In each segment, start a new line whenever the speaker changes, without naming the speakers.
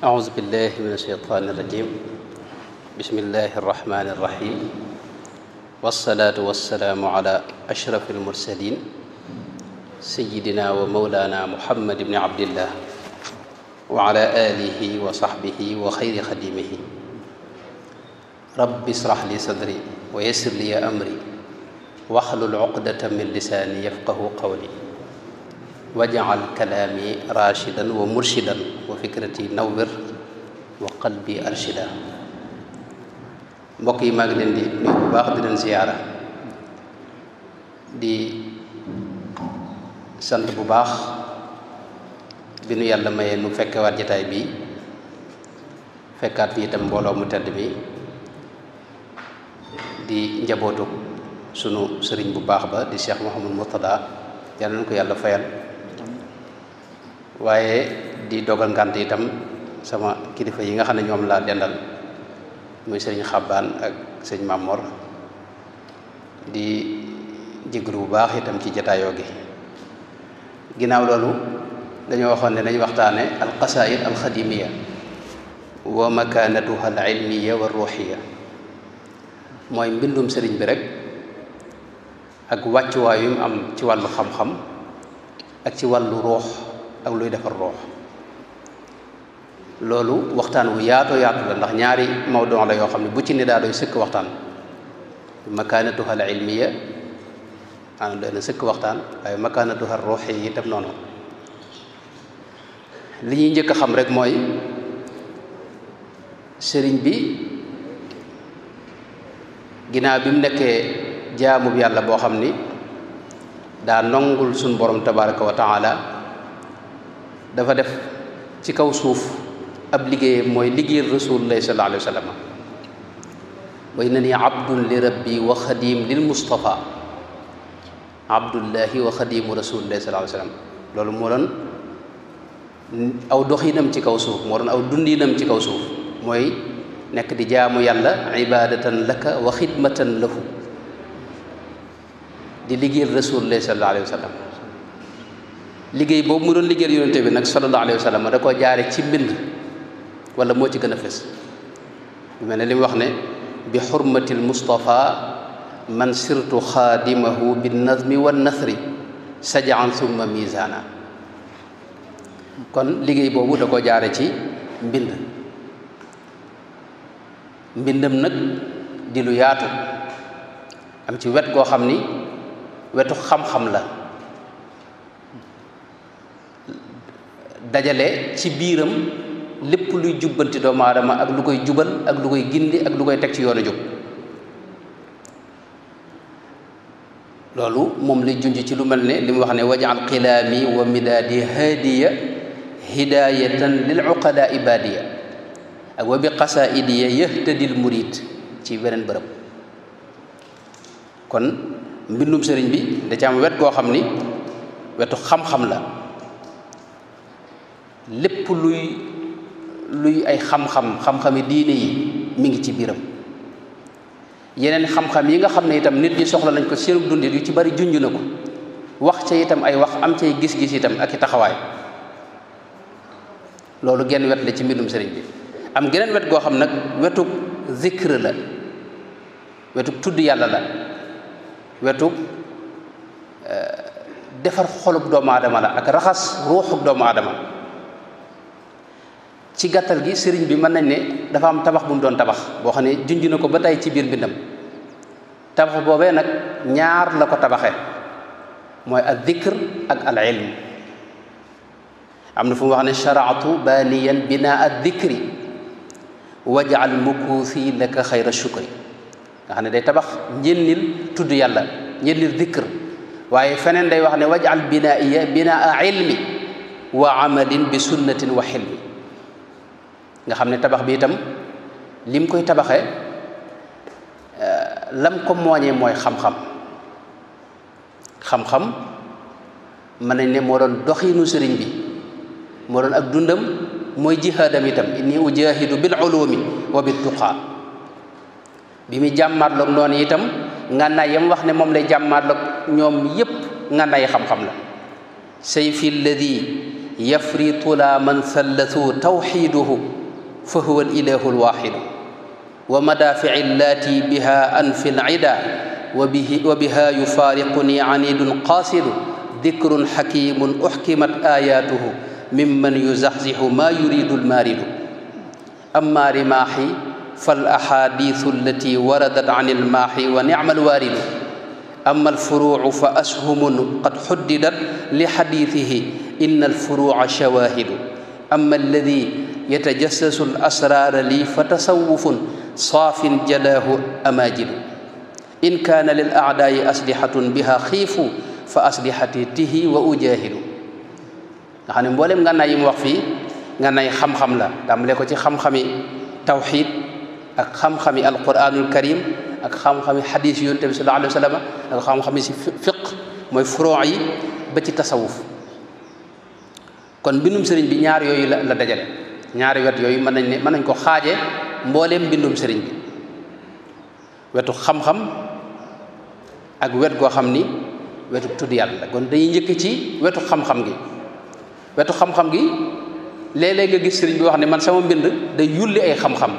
أعوذ بالله من الشيطان الرجيم بسم الله الرحمن الرحيم والصلاة والسلام على أشرف المرسلين سيدنا ومولانا محمد بن عبد الله وعلى آله وصحبه وخير خديمه رب اشرح لي صدري ويسر لي أمري واحلل عقدة من لساني يفقه قولي واجعل كلامي راشدا ومرشدا وفكرتي نور وقلبي أرشدا mbokk yi maa ngi leen di nuyu bu baax di leen ziyaara di sant bu baax bi nu yàlla mayee nu fekkewaat jataay bi fekkaat fi itam mbooloo mu tedd mi di njabootu sunu sëriñ bu baax ba di Cheikh Mouhamadou Mourtada yàlla na ko yàlla fayal waaye di dogal ngànt itam sama kilifa yi nga xam ne ñoom laa dendal muy sëriñ Xabbaan ak sëriñ Mamor di jéglu bu baax itam ci jataayoo gi ginnaaw loolu dañoo waxoon ne nañ waxtaane alqasaid alxadimiya wa makanatuha alilmiya wa ruuxiya mooy mbindum sëriñ bi rek ak wàccuwaay yu mu am ci wàllu xam-xam ak ci wàllu ruux ak luy defar ruux loolu waxtaan wu yaatoo yaatu la ndax ñaari mawdu la yoo xam ne bu ci ne daa doy sëkk waxtaan makaanatuha al ilmiya maanaam doy na sëkk waxtaan waaye makaanatuha al ruuxiya yi itam noonu li ñuy njëkk a xam rek mooy sëriñ bi ginnaaw bi mu nekkee jaamub yàlla boo xam ni daa nongul suñ borom tabaraka wa taala dafa def ci kaw suuf ab liggéeyam mooy liggéeyal rasulullahi sallallahu alayhi wa sallam wa innani abdun li rabbi wa xadim lil mustafa abdullahi wa xadimu rasulillahi sallallahu alayhi wa sallam loolu moo doon aw doxinam ci kaw suuf moo doon aw dundinam ci kaw suuf mooy nekk di jaamu yàlla ibadatan laka wa xidmatan lahu di liggéeyal rasulullahi sallallahu alayhi wa sallam liggéey boobu mu doon liggéeyal yonente bi nag sallallahu alayhi wa sallam da koo jaare ci mbind wala moo ci gën a fës lu mel ne li mu wax ne bi xurmatil Mustafa man sirtu xaadimahu bin nazmi wan nasri sajaan summa misana kon liggéey boobu da koo jaare ci mbindam nag di lu yaatu am ci wet goo xam ni wetu xam-xam la dajale ci biiram lépp luy jubbanti doomu aadama ak lu koy jubal ak lu koy gindi ak lu koy teg ci yoonu jub loolu moom lay junj ci lu mel ne li mu wax ne wajal qilaami wa midaadi haadiya hidayatan lil uqada ibadiya ak wa bi qasaidiya yahtadil murid ci beneen bërëb kon mbindum sëriñ bi da ci am wet goo xam ni wetu xam-xam la lépp luy ay xam-xami diine yi mi ngi ci biiram yeneen xam-xam yi nga xam ne itam nit ñi soxla nañ ko seen dundit yu ci bari junj na ko wax ca itam ay wax am cay gis-gis itam ak i taxawaay loolu genn wet la ci mbindum sëriñ bi am geneen wet goo xam nag wetu zikr la wetu tudd yàlla la wetu defar xolub doomu aadama la ak raxas ruuxub doomu aadama ci gàttal gi sëriñ bi mën nañ ne dafa am tabax bu mu doon tabax boo xam ne junj na ko ba tey ci biir mbindam tabax boobee nag ñaar la ko tabaxee mooy al dhikr ak al ilm am na fu mu wax ne sharaatu baniyan binaa al dhikri wajal mukuusi laka xayra shukri nga xam ne day tabax njënnil tudd yàlla njënnil dhikr waaye feneen day wax ne wajal binaiya binaa ilmi wa amalin bi sunnatin wa xilmi nga xam ne tabax bi itam lim koy tabaxee lam ko mooñee mooy xam-xam mën nañ ne moo doon doxiinu sëriñ bi moo doon ak dundam mooy jihaadam itam inni ujahidu bil ulumi wa bit tuqa bi muy jàmmaarloog noonu itam ngànnaay yam wax ne moom lay jàmmaarloog ñoom yépp ngànnaay xam-xam la sayfi alladi yafritu la man thallathu tawxiduhu fa huwa alilahu alwaxidu wa madafici allati biha anfi alcida wa biha yufariquni anidun qasidu dikrun xakimun uxkimat ayatuhu mimman yuzaxzixu ma yuridu almaridu amma rimaaxi fal axaadiisu allati waradat an ilmaaxi wa nicma alwaaridu amma alfuruucu fa ashumun qad xuddidat li xadiisihi inna alfuruuca shawaahidu amma alladi yatajassasu alasraara li fa tasawufun saafin jalaahu amaajidu in kaana lil acdaa'i aslixatun biha xiifu fa aslixati tihi wa ujaahidu nga xam ne mboolem ngànnaay yi mu wax fii ngànnaay xam-xam la tàmbale ko ci xam-xami tawxiid ak xam-xami alquranul karim ak xam-xami xadiis yonent bi sallallahu alayhi wa sallam ak xam-xami si fiq mooy furuu yi ba ci tasawuf kon mbindum sëriñ bi ñaar yooyu la dajale ñaari wet yooyu mën nañ ko xaaje mbooleem mbindum sëriñ bi wetu xam-xam ak wet goo xam ni wetu tudd yàlla kon dañuy njëkk ci wetu xam-xam gi wetu xam-xam gi léeg-léeg nga gis sëriñ bi wax ne man sama mbind day yulli ay xam-xam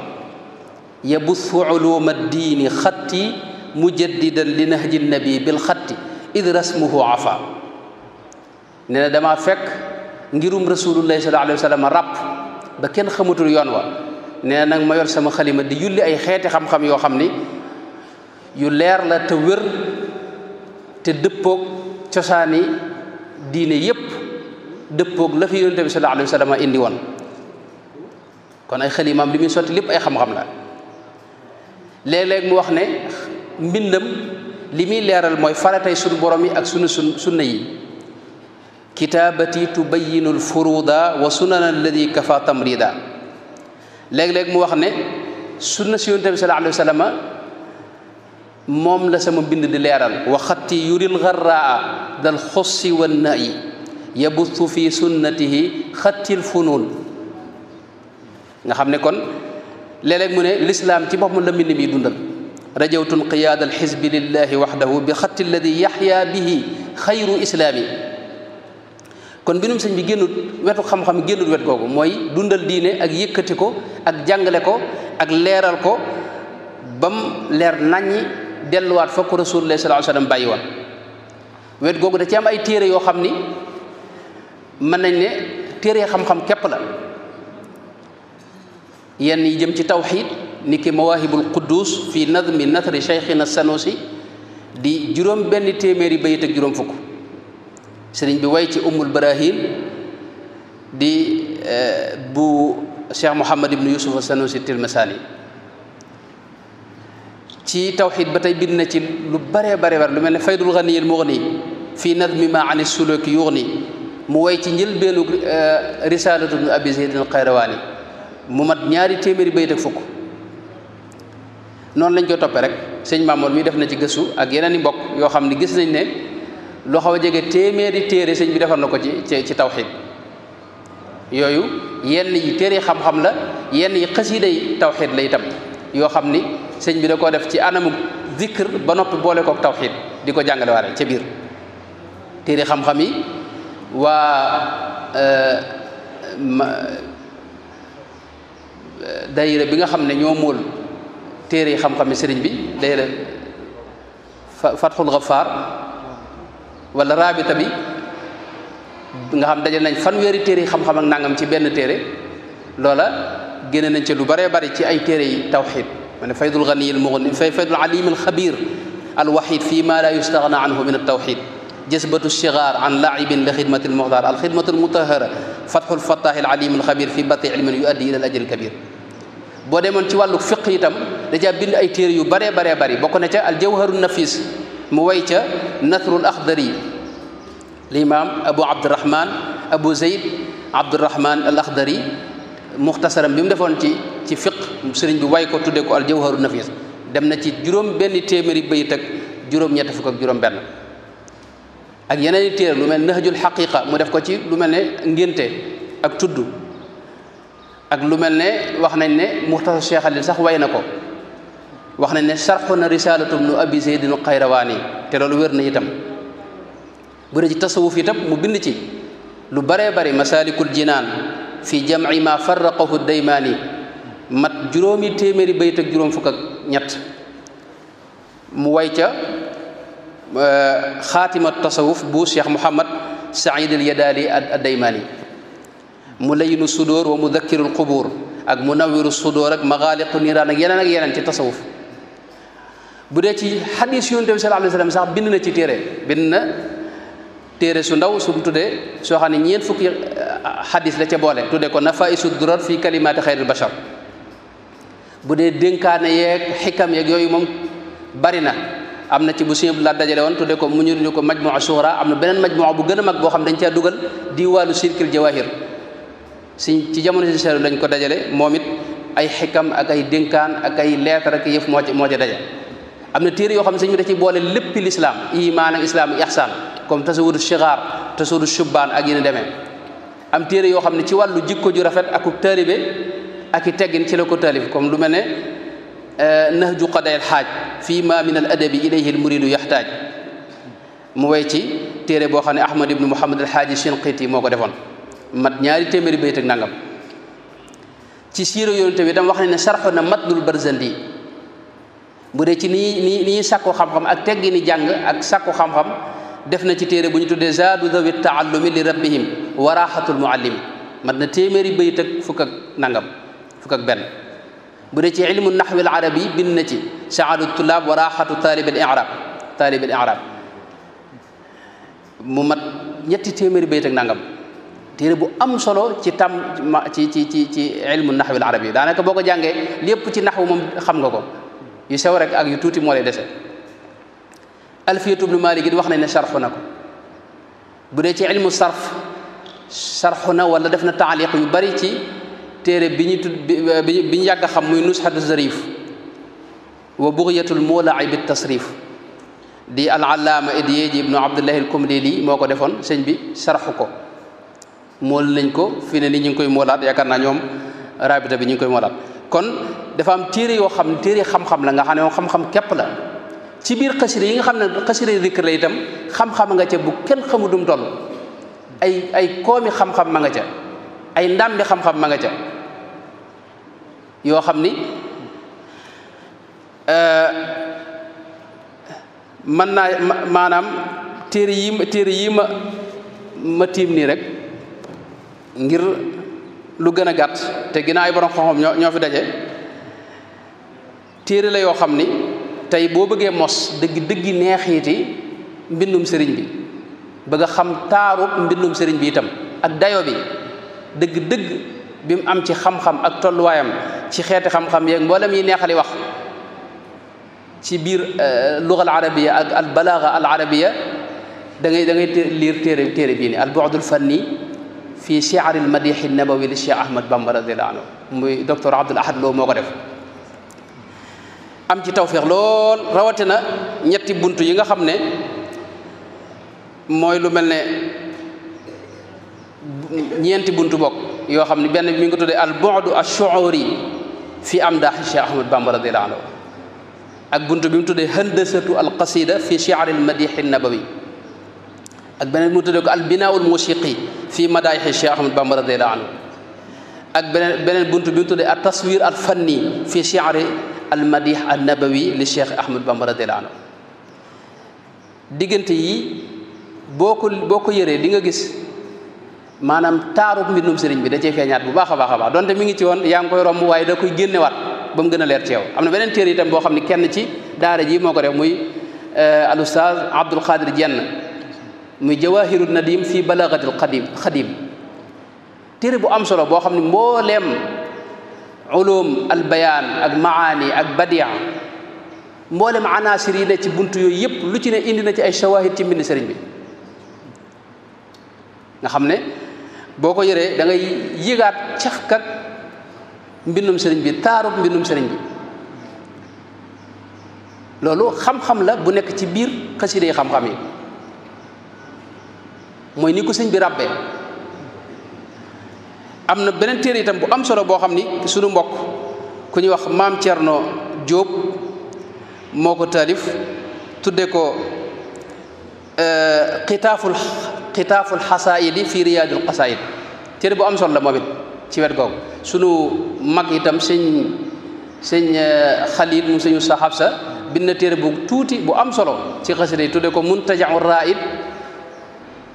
yabuthu uluma diini xatti mujaddidan li nahji nabi bil xatti id rasmuhu afa nee na dama fekk ngirum rasulullahi sallallahu alayhi wa sallam ràpp ba kenn xamatul yoon wa nee na nag ma yor sama xalima di yulli ay xeeti xam-xam yoo xam ni yu leer la te wér te dëppoog cosaani diine yépp dëppoog la fi yonent bi sallallahu alayhi wa sallam indi woon kon ay xalimaam li muy sotti lépp ay xam-xam la léeg-léeg mu wax ne mbindam li muy leeral mooy faratay sunu borom yi ak sunna yi kitaabati tubayinu alfuruda wa sunana alladi kafa tamrida léeg-léeg mu wax ne sunna si yonent bi sallallahu alayhi wa sallam moom la sama mbind di leeral wa xatti yuril garraa dal xossi wan nayi yabuthu fi sunnatihi xattil funuun nga xam ne kon léeg-léeg mu ne lislaam ci boppam la mbind mi dundal rajawtun qiyaada alxisbi lillahi waxdahu bi xatti alladi yaxya bihi xayru islaami kon mbindum sëñ bi génnut wetu xam-xam génnut wet googu mooy dundal diine ak yëkkati ko ak jàngale ko ak leeral ko bam leer naññi delluwaat fa ko rasulullah sallallahu alayhi wasallam bàyyi woon wet googu da ci am ay téere yoo xam ni mën nañ ne téere xam-xam képp la yenn yi jëm ci tawxiid ni ki mawaahibul quddus fi nadmi nathri cheikhina sanusi di juróom benn téeméeri bayit ak juróom fukk sëriñ bi way ci ummul barahin di bu cheikh Mouhamad ibn Yusuf sanusi tilmasani ci tawxiid ba tey bind na ci lu bare lu mel ne faydul ganiyil mughni fi nadmi ma ani suluki yughni mu way ci njëlbeenu risalatu ibn abi zayd al qayrawaani mu mat ñaari téeméeri bayit ak fukk noonu lañ ko toppee rek sëñ Mamour mi def na ci gëstu ak yeneen i mbokk yoo xam ne gis nañ ne loo xaw a jege téeméeri téere sëñ bi defar na ko ci tawxiid yooyu yenn yi téere xam-xam la yenn yi xasiida yi tawxiid la itam yoo xam ni sëñ bi da koo def ci anamu zikr ba noppi boole kook tawxiid di ko jàngale waare ca biir téere xam-xam yi waa dayira bi nga xam ne ñoo móol téere yi xam-xami sëriñ bi dayira Fathul Ghaffar wala rabita bi nga xam dajal nañ fanweeri téere yi xam-xam ak nangam ci benn téere loola génne nañ ci lu bëree bëri ci ay téere yi tawxiid ma ne faydul ganiyil mughni faydul alim al xabir al wahid fi ma la yustaghna anhu min al tawxiid jazbatu shigar an laibin li xidmati al muxtar al xidmatu al mutahara fathul fattah al alim al xabir fi bati ilmin yuaddi ila al ajr al kabir boo demoon ci wàllu fiq itam da caa bind ay téere yu baree bëri bokk na ca al jawharu nafis mu way ca nathrul akhdari l'imam abu abdurahman abu zayd abdurahman al akhdari muxtasaram bi mu defoon ci fiq sëriñ bi way ko tudde ko al jawharu nafis dem na ci juróom benn téeméeri bayit ak juróom-ñett fukk ak juróom benn ak yeneen i téere lu mel nahjul xaqiqa mu def ko ci lu mel ne ngénte ak tudd ak lu mel ne wax nañ ne muxtasar cheikh alil sax way na ko wax nañ ne sarxu na risalatu ibnu abi zaydin qayrawaani te loolu wér na itam bu dee ci tasawuf itam mu bind ci lu baree bari masalikul jinaan fi jam'i ma farraqahu daymaani mat juróomi téeméeri bayit ak juróom fukk ak ñett mu way ca xaatima tasawuf bu Cheikh Mouhamad Saïd al Yadaali ad-Daymaani mu layinu sudóor wa mudakkirul qubuur ak munawwiru sudóor ak magaaliqu niiraan ak yeneen ci tasawuf bu dee ci xadiis Yonent bi sallallahu alayhi wa sallam sax bind na ci téere su ndaw su mu tuddee soo xam ne ñeent fukki xadiis la ca boole tuddee ko nafaisu durar fi kalimaati xayril bashar bu dee dénkaane yeeg xikam yeeg yooyu moom bari na am na ci bu simple la dajale woon tuddee ko mu ñu ko majmua sughra am na beneen majmua bu gën a mag boo xam dañ caa dugal diwaanu silkil jawahir ci jamono si seetlu lañ ko dajale moom it ay xikam ak ay dénkaan ak ay leetar ak yëf moo ca daje am na téere yoo xam ne sëñ bi da ci boole léppi lislaam imaan ak islaam ak ihsaan comme tasawudu shigaar tasawudu shubbaan ak yi ni demee am téere yoo xam ne ci wàllu jikko ju rafet akuk taalibe ak i teggin ci la ko taalif comme lu mel ne nahju qaday al xaaj fii ma min al adabi ilayhi al muridu yaxtaaj mu way ci téere boo xam ne ahmad ibnu muhammad al xaaji shinqiti moo ko defoon mat ñaari téeméeri bayt ak nangam ci siira Yonent bi dama wax ne sarxu na matnul barzandi bu dee ci ni ñuy sàkku xam-xam ak teggi ni jàng ak sàkku xam-xam def na ci téere bu ñu tuddee zaadu dawi taallumi li rabbihim wa raxatul muallimi mat na téeméeri bayt ak fukk ak nangam fukk ak benn bu dee ci ilmu naxwi al arabi bind na ci saadu tullaab wa raxatu taalib al i'rab mu mat ñetti téeméeri bayt ak nangam téere bu am solo ci ilmu naxwi al arabi daanaka boo ko jàngee lépp ci naxwu moom xam nga ko yu sew rek ak yu tuuti moo lay dese alfiyatu ibnu malik it wax nañ ne sarxu na ko bu dee ci ilmu sarxu na wala def na taaliq yu bari ci téere bi ñu yàgg a xam muy nusxatu zarif wa bughyatul muula'i bit tasrif di al allaama Idiyaaji ibnu abdullahi al kumlili moo ko defoon sëñ bi sarxu ko mool nañ ko fii ne ni ñu ngi koy moolaat yaakaar naa ñoom rabita bi ñu ngi koy moolaat kon dafa am téere yoo xam ne téere xam-xam la nga xam ne moom xam-xam képp la ci biir xasida yi nga xam ne xasida zikr la itam xam-xam nga ca bu kenn xamu dum toll ay koomi xam-xam ma nga ca ay ndàmbi xam-xam ma nga ca yoo xam ni mën naa maanaam téere yi ma tiim nii rek ngir lu gën a gàtt te ginnaaw ay borom xam-xam ñoo fi daje téere la yoo xam ni tey boo bëggee mos dëggi neexiiti mbindum sëriñ bi bëgg a xam taarub mbindum sëriñ bi itam ak dayo bi dëgg bi mu am ci xam-xam ak tolluwaayam ci xeeti xam-xam yeeg mboolem yi neexali wax ci biir luga al arabiya ak al balaaga al arabiya da ngay liir téere bii ni al bu'dul fanni fi shi'ar al madih an nabawi li Cheikh Ahmad Bamba radiyallahu anhu muy docteur Abdul Ahad Lo moo ko def am ci tawfiix lool rawatina ñetti buntu yi nga xam ne mooy lu mel ne ñeenti buntu bokk yoo xam ne benn bi mi ngi tuddee al bu'du ash-shu'uri fi amdaahi Cheikh Ahmad Bamba radiyallahu anhu ak buntu bi mu tuddee handasatu al qasida fi shi'r al madih an nabawi ak beneen bi mu tuddee ko al binaa al musiqi fi madaahi Cheikh Ahmad Bamba radiyallahu anhu ak beneen buntu bi mu tuddee at taswir al fanni fi shi'r al madih an nabawi li Cheikh Ahmad Bamba radiyallahu anhu diggante yi boo ko yëree di nga gis maanaam taarub mbindum sëriñ bi da cee feeñaat bu baax a baax donte mi ngi ci woon yaa ngi koy romb waaye da koy génnewaat ba mu gën a leer ci yow am na beneen téere itam boo xam ne kenn ci daara ji moo ko def muy al ustaaz Abdul Qadir Jenn muy jawahiru nadim fi balagatil xadim téere bu am solo boo xam ne mbooleem ulum al bayaan ak maani ak badia mboolem anaasir yi ne ci buntu yooyu yëpp lu ci ne indi na ci ay shawahid ci mbind sëriñ bi nga xam ne boo ko yëree da ngay yëgaat cafkak mbindum sëriñ bi taarub mbindum sëriñ bi loolu xam-xam la bu nekk ci biir xasida yi xam-xam yi mooy ni ko sëñ bi ràbbee am na beneen téere itam bu am solo boo xam ni sunu mbokk ku ñuy wax maam Thierno Diop moo ko taalif tudde ko xitaaful xasaayidi fi riyaadul qasaayid téere bu am solo la moom it ci wet googu sunu mag itam sëñ Xalil mu sëñu saxaab sa bind na téere bu tuuti bu am solo ci xasida yi tudde ko muntajau raid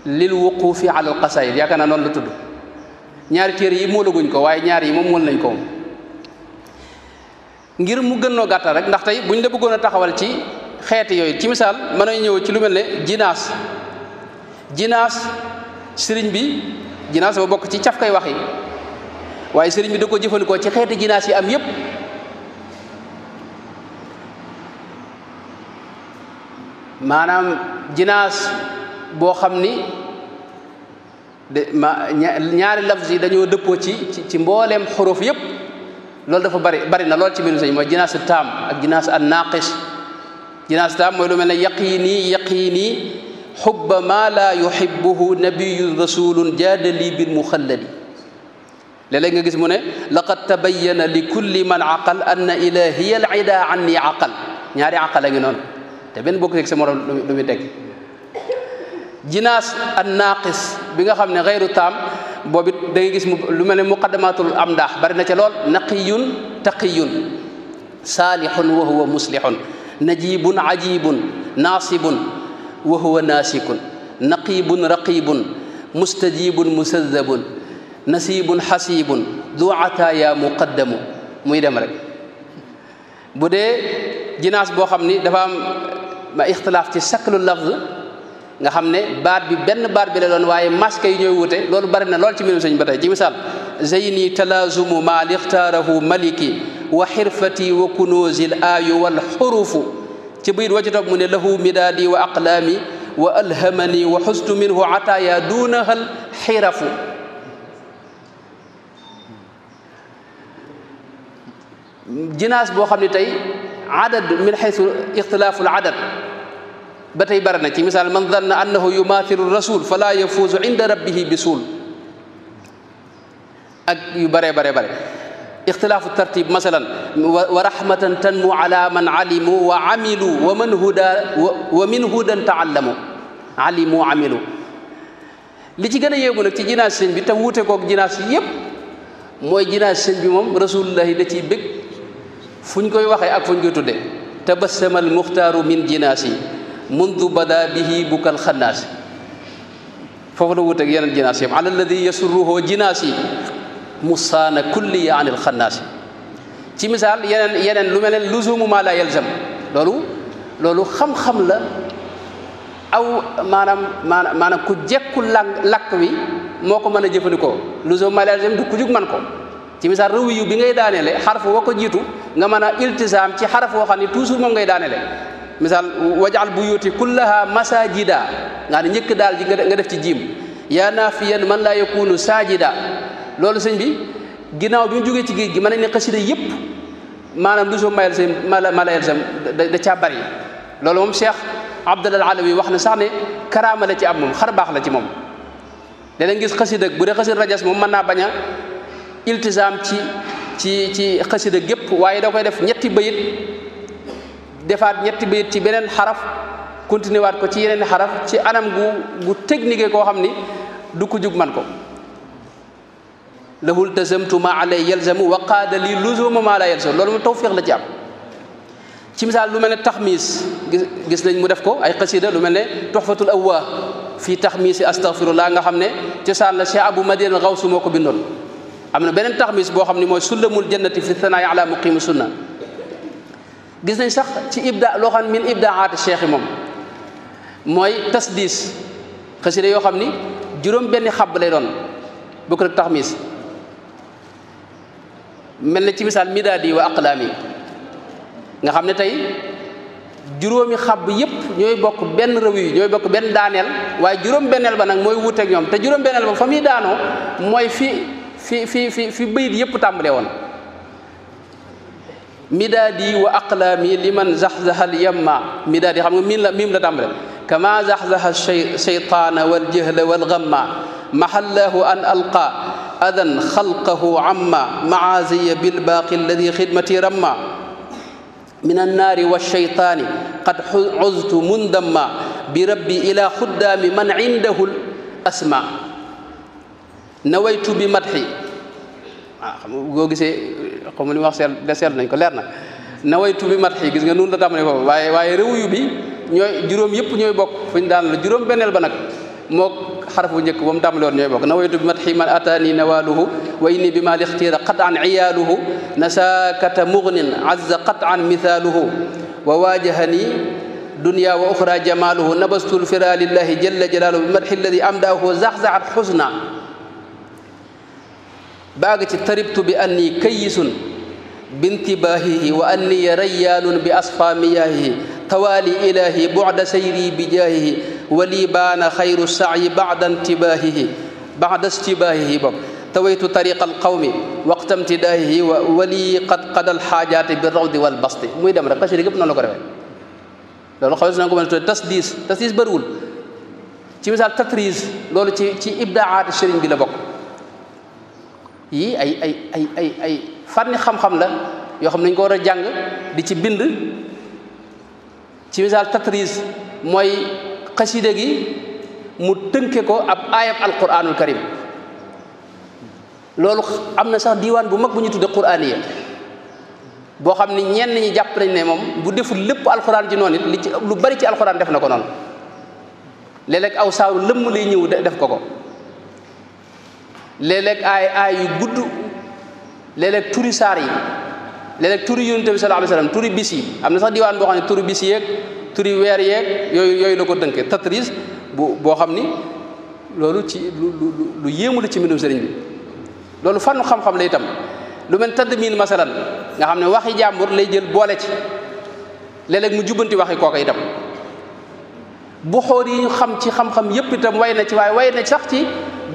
lil wuqufi ala al qasaayid yaakaar naa noonu la tudd ñaari téere yi moolaguñ ko waaye ñaar yi moom mool nañ ko ngir mu gën noo gàttal rek ndax tey buñ la bëggoon a taxawal ci xeeti yooyu ci misaal mën nañu ñëw ci lu mel ne jinaas sëriñ bi jinaas dafa bokk ci caf kay wax yi waaye sëriñ bi da ko jëfandikoo ci xeeti jinaas yi am yépp maanaam jinaas boo xam ni ñaari lafz yi dañoo dëppoo ci mbooleem xuruf yépp loolu dafa bari na lool ci mbirum sëñ mooy jinaasu taam ak jinaasu an naaqis jinaasu taam mooy lu mel ne yaqini xubba ma la yuhibbuhu nabiyun rasulun jaadali bil muxalladi léeg-léeg nga gis mu ne laqad tabayyana li kulli man aqal anna ilahiya al ida anni aqal ñaari aqal a ngi noonu te benn bokk rek sa morom lu muy teg jinaas an naaqis bi nga xam ne xeyru taam boobu it da ngay gis lu mel ne muqaddamatul amdaax bari na ca lool naqiyun taqiyun saalihun wa huwa muslihun najibun ajibun naasibun wa huwa naasikun naqibun raqibun mustajibun musazzabun nasibun xasibun du ataaya muqaddamu muy dem rek bu dee jinaas boo xam ni dafa am ixtilaaf ci saklu lafz nga xam ne baat bi benn baat bi la doon waaye masque yi ñooy wute loolu bari na lool ci mbirum sëñ ba tey ci misaal zeyni talaazumu ma lixtaarahu maliki wa xirfati wa kunuuzil aayu wal xurufu ci biir wa ci topp mu ne lahu midaadi wa aqlaami wa alhamani wa xustu minhu ataaya duunahal xirafu jinaas boo xam ne tey adad min xaysu ixtilaaful adad ba tey bari na ci misaal man danna annahu yumaathilu rasul fala yafuuzu inda rabbihi bi suul ak yu bare ixtilaafu tartib masalan wa rahmatan tanmu ala man alimu wa amilu wa min hudan taallamu alimu amilu li ci gën a yéemu nag ci jinaas sëñ bi te wuute koog jinaas yi yépp mooy jinaas sëñ bi moom rasulullahi da ciy bég fu ñu koy waxee ak fu ñu koy tudde tabassama al muxtaaru min jinaasi mundu bada bihi bukal xannaasi foofu la wuuteeg yeneen jinaas yëpp ala alladi yasurruhu jinaasi musaana kulliya an il xannaasi ci misaal yeneen lu mel ne luzumu ma la yalzam loolu xam-xam la aw maanaam ku jekku lakk wi moo ko mën a jëfandikoo luzumu ma la yalzam du ku jug man ko ci misaal rëwi yu bi ngay daaneele xaraf wa ko jiitu nga mën a iltisaam ci xaraf woo xam ne toujours moom ngay daaneele misaal wajal buyuti kullaha masajida nga ne njëkk daal ji nga def ci jiim yaa naafiyan man laa yakunu saajida loolu sëñ bi ginnaaw bi mu jógee ci géej gi mën nañ ne xasida yëpp maanaam lu soo mayal seen malayel sam da caa bari loolu moom Cheikh Abdalal Alawi wax na sax ne karaama la ci am moom xar baax la ci moom danañ gis xasida bu dee xasida rajas moom mën naa bañ a iltisaam ci xasida gépp waaye da koy def ñetti bayit defaat ñetti bayit ci beneen xaraf continué waat ko ci yeneen xaraf ci anam gu technique koo xam ni du ko jug man ko lahul tazamtu ma alay yalzamu wa qaada li luzuma ma la yalzamu loolu moom tawfiq la ci am ci misaal lu mel ne taxmiis gis nañ mu def ko ay xasida lu mel ne tuxfatul awwaa fii taxmiisi astaghfirullah nga xam ne cosaan la Cheikh Abou Madiane Gawsu moo ko bindoon am na beneen taxmiis boo xam ne mooy sullamul jannati fi thanaa'i ala muqiimi sunna gis nañ sax ci ibda loo xam ne min ibdaati cheikh yi moom mooy tasdiis xasida yoo xam ni juróom benni xab lay doon bokk rek taxmiis mel na ci misaal midaadi wa aqlaami nga xam ne tey juróomi xab yépp ñooy bokk benn rëw yi ñooy bokk benn daaneel waaye juróom benneel ba nag mooy wuuteeg ñoom te juróom benneel ba fa muy daanoo mooy fi bayit yépp tàmbalee woon midaadi wa aqlaami liman zaxzaxal yamma midaadi xam nga miim la tàmbale kama zaxzaxa shaytaana wal jahla wal gamma mahallahu an alqa adan xalqahu amma maaziya bilbaaqi alladi xidmati ramma min annaari walshaytaani qad uztu mundamma bi rabbi ila xuddaami man indahu asma nawaytu bi madhi xam nga boo gisee xam li wax seetlu nañ ko leer na nawaytu bi madhi gis nga noonu la tàmbalee foofu waaye réew bi ñooy juróom yëpp ñooy bokk fu ñu daan la juróom benneel ba nag moo xaraf bu njëkk ba mu tàmbale woon ñooy bokk nawaytu bi madhi man ataani nawaluhu wa inni bi ma lixtiira qatan iyaaluhu nasakata mugnin azza qatan mithaaluhu wa waajahani dunya wa uxra jamaaluhu nabastul fira lillahi jalla jalaaluhu bi madhi alladi amdaahu zaxzaxat xusna baag ci taribtu bi anni kayisun bintibaahihi wa anni rayyaanun bi asfa miyaahihi tawaali ilahi bu'da sayri bi jaahihi wali baana xayru sa'yi ba'da istibaahihi boog tawaytu tariqa alqawmi waqta imtidaahihi wa wali qad qadal xaajaati bi rawdi wal basti muy dem rek xasida gépp noonu la ko defee loolu xaw na ko mën a tuddee tasdiis bëriwul ci misaal tatris loolu ci ibdaat sëriñ bi la bokk yii ay fànni xam-xam la yoo xam ne dañu ko war a jàng di ci bind ci misaal tatris mooy xasida gi mu tënke ko ab aayab alquranul karim loolu am na sax diiwaan bu mag bu ñu tudde quraaniya boo xam ni ñenn ñi jàpp nañ ne moom bu deful lépp alquran ci noonu it li ci lu bari ci alquran def na ko noonu léeg-léeg aw saaru lëmm lay ñëw def ko léeg-léeg ay yu gudd léeg-léeg turi saar yi léeg-léeg turi yonent bi sallallahu alayhi wasallam turi bis yi am na sax diwaan boo xam ne turi bis yeeg turi weer yeeg yooyu la ko tënkee tatris boo xam ni loolu ci lu yéemu la ci mbindum sëriñ bi loolu fànnu xam-xam la itam lu mel tadmin masalan nga xam ne waxi jàmbur lay jël boole ci léeg-léeg mu jubbanti waxi kooka itam bu xoor yi ñu xam ci xam-xam yépp itam way na ci waaye way na sax ci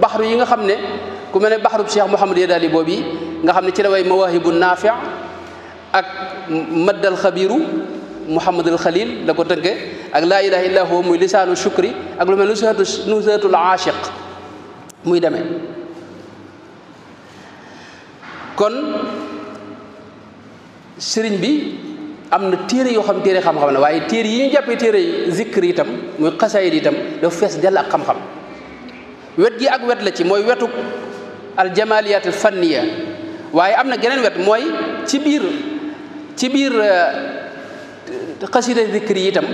baxru yi nga xam ne ku mel ne baxrub Cheikh Mouhamad Yadali boobu yi nga xam ne ci la way mawaahibu naafi ak maddal xabiru Mouhamadul Khalil la ko tënke ak laa ilaha illa huwa muy lisaanu shukri ak lu mel nusratul aashiq muy demee kon sëriñ bi am na téere yoo xam téere xam-xam la waaye téere yi ñu jàppee téere yi zikr itam muy xasaayid itam dafa fees dell ak xam-xam wet gi ak wet la ci mooy wetu aljamaliyat al fanniya waaye am na geneen wet mooy ci biir xasida zikr yi itam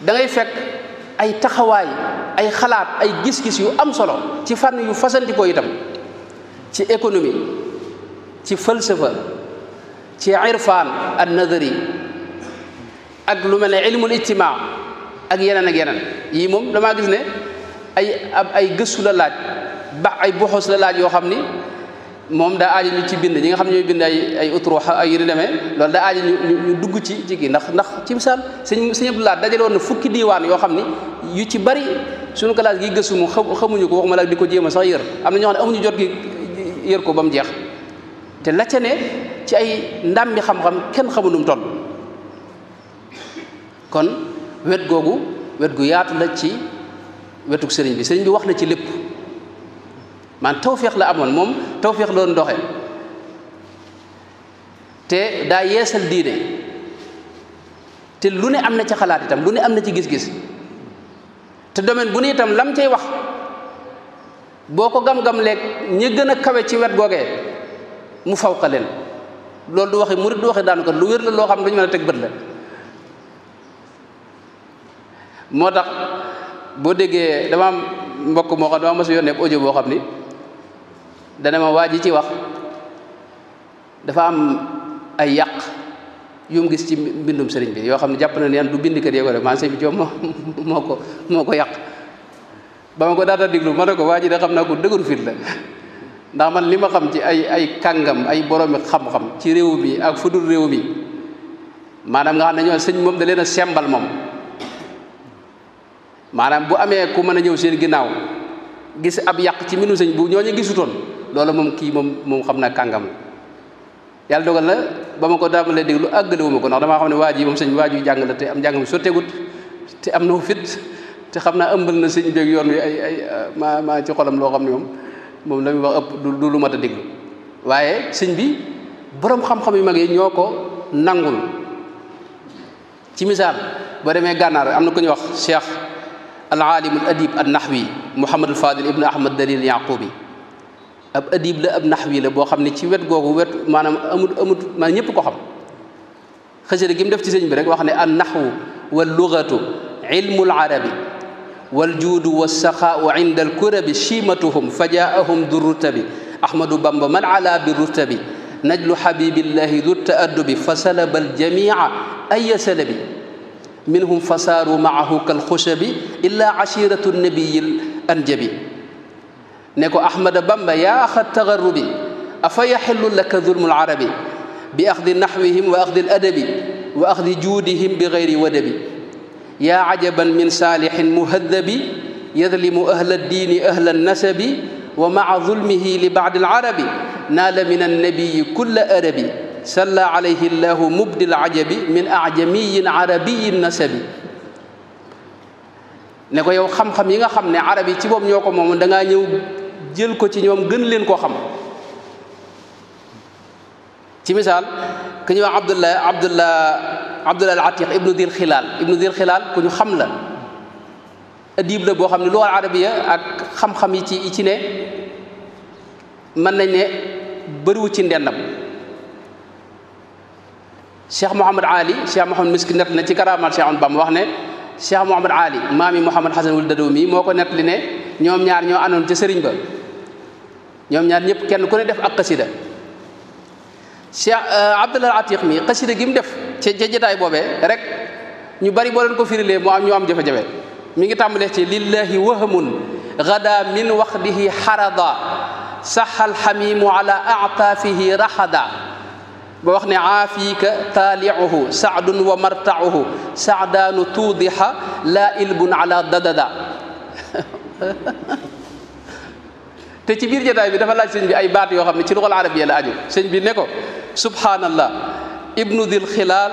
da ngay fekk ay taxawaay ay xalaat ay gis-gis yu am solo ci fànn yu fasantikoo itam ci économie ci falsafa ci irfan an nadari ak lu mel ne ilmul ijtimaa ak yeneen yii moom damaa gis ne ay gëstu la laaj ay boxos la laaj yoo xam ni moom daa aaji ñu ci bind ñi nga xam ne ñooy bind ay utruha ay yu demee loolu daa aaji ñu dugg ci kii ndax ci misaal sëñ Abdoulaye dajale woon na fukki diiwaan yoo xam ni yu ci bari suñu classe gi gëstu mu xamuñu ko waxuma la di ko jéem a sax yër am na ñoo xam ne amuñu jot gi yër ko ba mu jeex te la ca ne ci ay ndàmbi xam-xam kenn xamu nu mu toll kon wet gu yaatu la ci wetuk sëriñ bi wax na ci lépp man tawféex la amoon moom tawféex la doon doxe te daa yeesal diine te lu ne am na ci xalaat itam lu ne am na ci gis-gis te domaine bu ne itam lam cay wax boo ko gam-gam leeg ñi gën a kawe ci wet googee mu fawqa leen loolu du waxi murid du waxi daanu ko lu wér la loo xam ne dañu mën a teg bët la moo tax boo déggee dama am mbokk moo xam dama mos a yónnee audio boo xam ni dana ma waa ji ci wax dafa am ay yàq yu mu gis ci mbindum sëriñ bi yoo xam ne jàpp na ne du bind kër yee ko def man sëñ bi coom moo ko yàq ba ma ko daata diglu ma ne ko waa ji da xam naa ko dëgëru fit la ndax man li ma xam ci ay kàngam ay boroomi xam-xam ci réew mi ak fudul réew mi maanaam nga xam ne ñoo sëñ moom da leen a sembal moom maanaam bu amee ku mën a ñëw seen ginnaaw gis ab yàq ci mbindum sëñ bu ñooñu gisutoon loolu moom kii moom xam naa kàngam la yàlla dogal na ba ma ko daamalee déglu àggalewu ma ko ndax damaa xam ne waa ji moom sëñ waa ju jàng la te am jàng mi sotteegut te am na fit te xam naa ëmbal na sëñ beeg yoon wi ay maa ci xolam loo xam ne moom la muy wax ëpp du lu mat a déglu waaye sëñ bi borom xam-xam yu mag yi ñoo ko nangul ci misaal boo demee gànnaar am na ku ñuy wax Cheikh al aalim al adib an nahwi Muhammad al Fadil ibnu Ahmad Dalil Yaqubi ab adib la ab nahwi la boo xam ne ci wet googu wet maanaam amut maanaam ñëpp ko xam xasida gi mu def ci sëñ bi rek wax ne an nahwu wal lugatu ilmu al arabi wal juudu wassaxaau inda al kurabi chimatuhum fa jaahum du rutabi ahmadu bamba man ala bi rutabi najlu habibillahi du taaddubi fa salaba al jamia aya salabi minhum fasaaru maahu kal xushabi illa ashiratu nabiyi anjabi ne ko ahmada bamba yaa axa tagarrubi afa yaxillu laka zulmu larabi bi axdi naxwihim wa axdi aladabi wa axdi juudihim bi gayri wadabi yaa ajaban min saalixin muhadabi yadlimu ahla ddiini ahla nasabi wa maa zulmihi li bacdi alarabi naala min annabiyi kulla arabi salla alayhi llahu mubdi alajabi min ajamiyin arabiyin nasabi ne ko yow xam-xam yi nga xam ne arab yi ci boobu ñoo ko moom dangaa ñëw jël ko ci ñoom gën leen koo xam ci misaal ku ñuy wax abdullah al atiq ibnu dir xilaal ku ñu xam la adib la boo xam ne lugal arabiya ak xam-xam yi ci ne mën nañ ne bëriwu ci ndendam cheikh Mouhamad Ali cheikh Mouhamad Miski nett na ci karaamal cheikh Ahmad Bamba wax ne cheikh Mouhamad Ali maami Mouhamad Hasan wul Dadoumi moo ko nett li ne ñoom ñaar ñoo àndoon ca sëriñ ba ñoom ñaar ñëpp kenn ku ne def ak xasida cheikh Abdullah Atiq mi xasida gi mu def ca jotaay boobee rek ñu bari boo leen ko firilee moo am ñu am jafe-jafe mi ngi tàmbalee ci lillahi wahamun gada min waxdihi xarada saxal xamimu ala ataafihi raxada ba wax ne aafiika taaliuhu saadun wa martauhu saadaanu tuudixa laa ilbun ala dadada te ci biir jotaay bi dafa laaj sëñ bi ay baat yoo xam ne ci lugal arabiya la aju sëñ bi ne ko subhanallah ibnu dil xilaal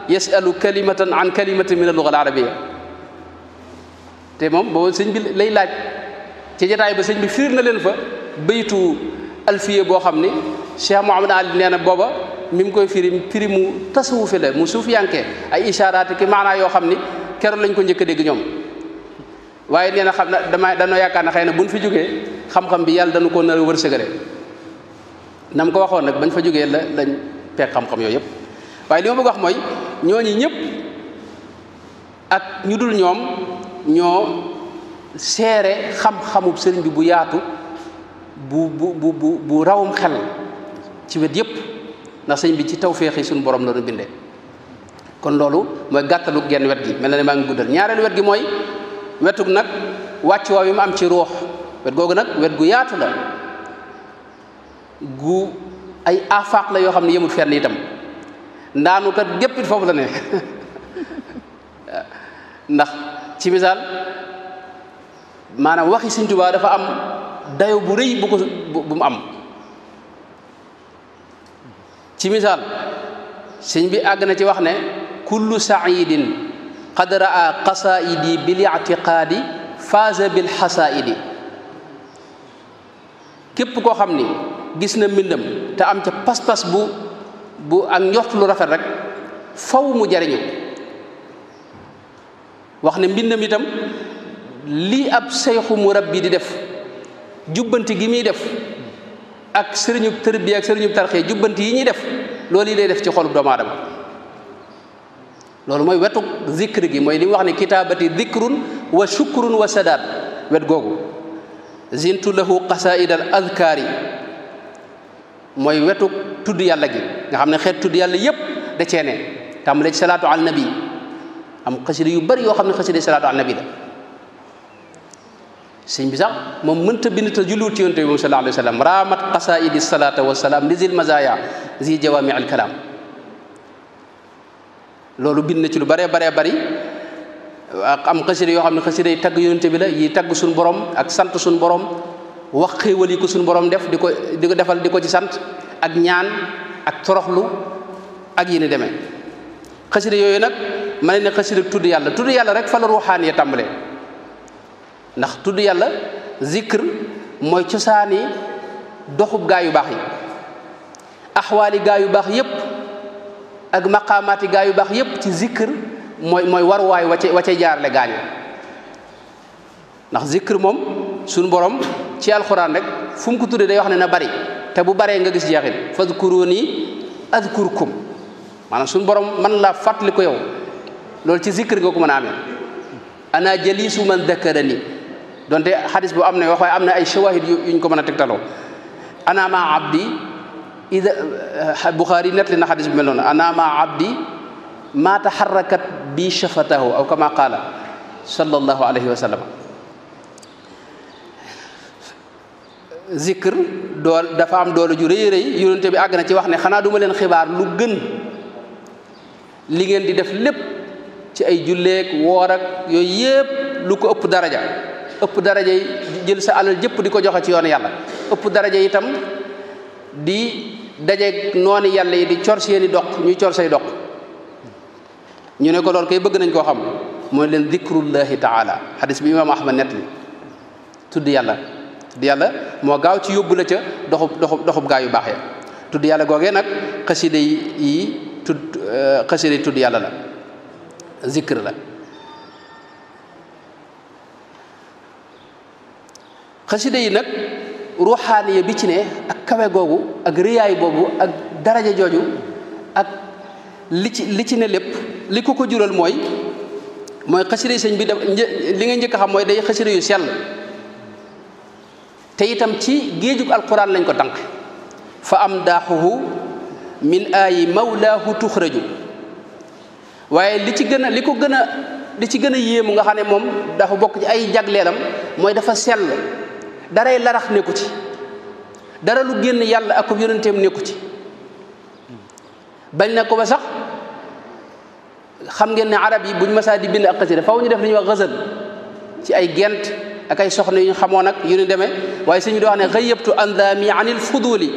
yasalu kalimatan an kalimatin min alluga al arabiya te moom boobu sëñ bi lay laaj ci jotaay ba sëñ bi fiir na leen fa baytu alfiye boo xam ni Cheikh Mouhamad Ali nee na booba mi ngi koy firi mu tasawufe la mu suuf yankee ay ishaaraat ki maanaa yoo xam ni keroog lañ ko njëkk a dégg ñoom waaye nee na xam na danoo yaakaar ne xëy na buñ fi jógee xam-xam bi yàlla dañu ko nar a wërsëgale na mu ko waxoon nag bañ fa jógee lañ peeg xam-xam yooyu yëpp waaye li ma bëgg wax mooy ñooñu ñëpp ak ñu dul ñoom ñoo seere xam-xamub sëriñ bi bu yaatu bu rawum xel ci wet yëpp ndax sëñ bi ci tawféexi suñu borom la nu bindee kon loolu mooy gàttalu genn wet gi mel na ne maa ngi guddal ñaareelu wet gi mooy wetug nag wàccuwaay yi mu am ci ruux wet googu nag wet gu yaatu la gu ay afaaq la yoo xam ne yemul fenn itam ndaanukat gépp it foofu la ne ndax ci misaal maanaam waxi Sëñ Tuubaa dafa am dayo bu rëy bu mu am ci misaal sëñ bi àgg na ci wax ne kullu saidin qad raa qasaidi bil i'tiqaadi faaza bil xasaidi képp koo xam ni gis na mbindam te am ca pas-pas bu ak njort lu rafet rek faw mu jariñu wax ne mbindam itam lii ab seyxu murabbi di def jubbanti gi muy def ak sëriñub tërbiya ak sëriñub tarxee jubbanti yi ñuy def loolu yi lay def ci xolub doomu aadama loolu mooy wetu zikr gi mooy li mu wax ne kitaabati zikrun wa shukrun wa sadaat wet googu zintu lahu qasaid al adkaari mooy wetu tudd yàlla gi nga xam ne xeet tudd yàlla yépp da cee ne tàmbalee ci salaatu al nabi am xasida yu bari yoo xam ne xasida salaatu al nabi la sëñ bi sax moom mënta bind te julluwul ci yonent bi moom sallallahu alayhi wa sallam raamat qasaidi salata wa salaam li zil mazaya zi jawami al kalam loolu bind na ci lu bëree bari ak am xasida yoo xam ne xasida yi tagg yonent bi la yi tagg suñu borom ak sant suñu borom wax xéewal yi ko suñu borom def di ko defal di ko ci sant ak ñaan ak toroxlu ak yi ni demee xasida yooyu nag ma ne xasida tudd yàlla rek fa la ruuxaan yi tàmbale ndax tudd yàlla zikr mooy cosaani doxub gaa yu baax yi axwaali gaa yu baax yépp ak maqaamaati gaa yu baax yépp ci zikr mooy waruwaay wa cay jaarale gaañu ndax zikr moom suñu borom ci alxuraan rek fu mu ko tuddee day wax ne na bari te bu baree nga gis jeexit fadkuruni adkurkum maanaam suñu borom man laa fàttali ko yow loolu ci zikr nga ko mën a amee ana jalisu man dakarani donte xadis bu am na wax waaye am na ay shawahid yuñ ko mën a tegtaloo ana ma abdi ida Buxaari nettali na xadis bu mel noonu ana ma abdi ma taxarrakat bi shafatahu aw kama qaala sallallahu alayhi wa sallam zikr dool dafa am doole ju rëy rëy yonente bi àgg na ci wax ne xanaa duma leen xibaar lu gën li ngeen di def lépp ci ay julleek woor ak yooyu yëpp lu ko ëpp daraja yi jël sa alal jëpp di ko joxe ci yoonu yàlla ëpp daraja itam di dajeeg nooni yàlla yi di cor seeni doq ñuy cor say doq ñu ne ko loolu kay bëgg nañ koo xam mooy leen dikrullahi taala xadis bi imam ahmad nett li tudd yàlla moo gaaw ci yóbbu la ca doxub gaa yu baax ya tudd yàlla googee nag xasida yi tudd yàlla la zikr la xasida yi nag ruuxaaniya bi ci ne ak kawe googu ak riyaay boobu ak daraja jooju ak li ci ne lépp li ko jural mooy xasida yi sëñ bi li nga njëkk a xam mooy day xasida yu sell te itam ci géejug alquran lañ ko tànk fa am daaxuhu min aayi mawlaahu tuxraju waaye li ci gën a yéemu nga xam ne moom dafa bokk ci ay jagleelam mooy dafa sell daray larax nekku ci dara lu génn yàlla ak yonenteem nekku ci bañ na ko ba sax xam ngeen ne arab yi buñ masaa di bind ak xasida faw ñu def li ñuy wax gazal ci ay gent ak ay soxna yu ñu xamoon ak yu ñu demee waaye suñu di wax ne gayyabtu andami anil fuduli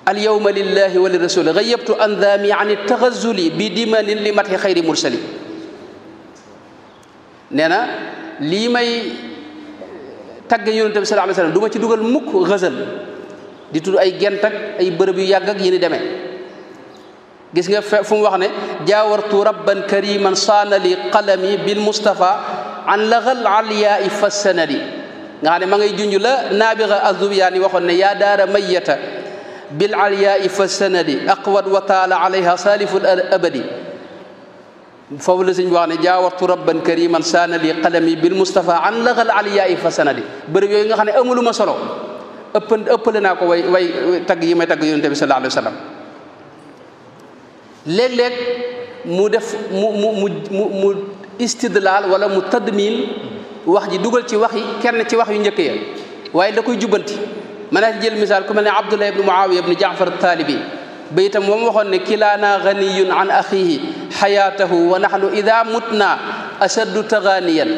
al yawma lillahi wa li rasuli gayyabtu andami anit taxazuli bi dimanin li matxi xayri mursali nee na lii may tagge yonente bi sallallahu alayhi wasallam du ma ci dugal mukk gazal di tudd ay gent ak ay bërëb yu yàgg ak yi ni demee gis nga fu mu wax ne jaawartu rabban kariman saana li qalami bil mustafa an lagal aliyaa fa sanadi nga xam ne ma ngay junj la naabiga azubiyaani waxoon ne yaa daara mayyata bil aliyaa fa sanadi aqwad wa taala alayha saliful abadi foofu la sëñ bi wax ne jaawartu rabban kariman saana li qalami bil mustafa an lagal aliyaa fa sanadi bërëb yooyu nga xam ne amuluma solo ëppale naa ko way tagg yi may tagg yonente bi sallallahu alayhi wa sallam léeg-léeg mu def mu istidlaal wala mu tadmin wax ji dugal ci wax yi kenn ci wax yu njëkk ya waaye da koy jubbanti mën naa ci jël misaal ku mel ne Abdullah ibnu Muawiya ibnu Jaafar Taalibi ba itam moom waxoon ne kilaana ganiyun an axihi xayaatahu wa nahnu ida mutna ashaddu taganiyan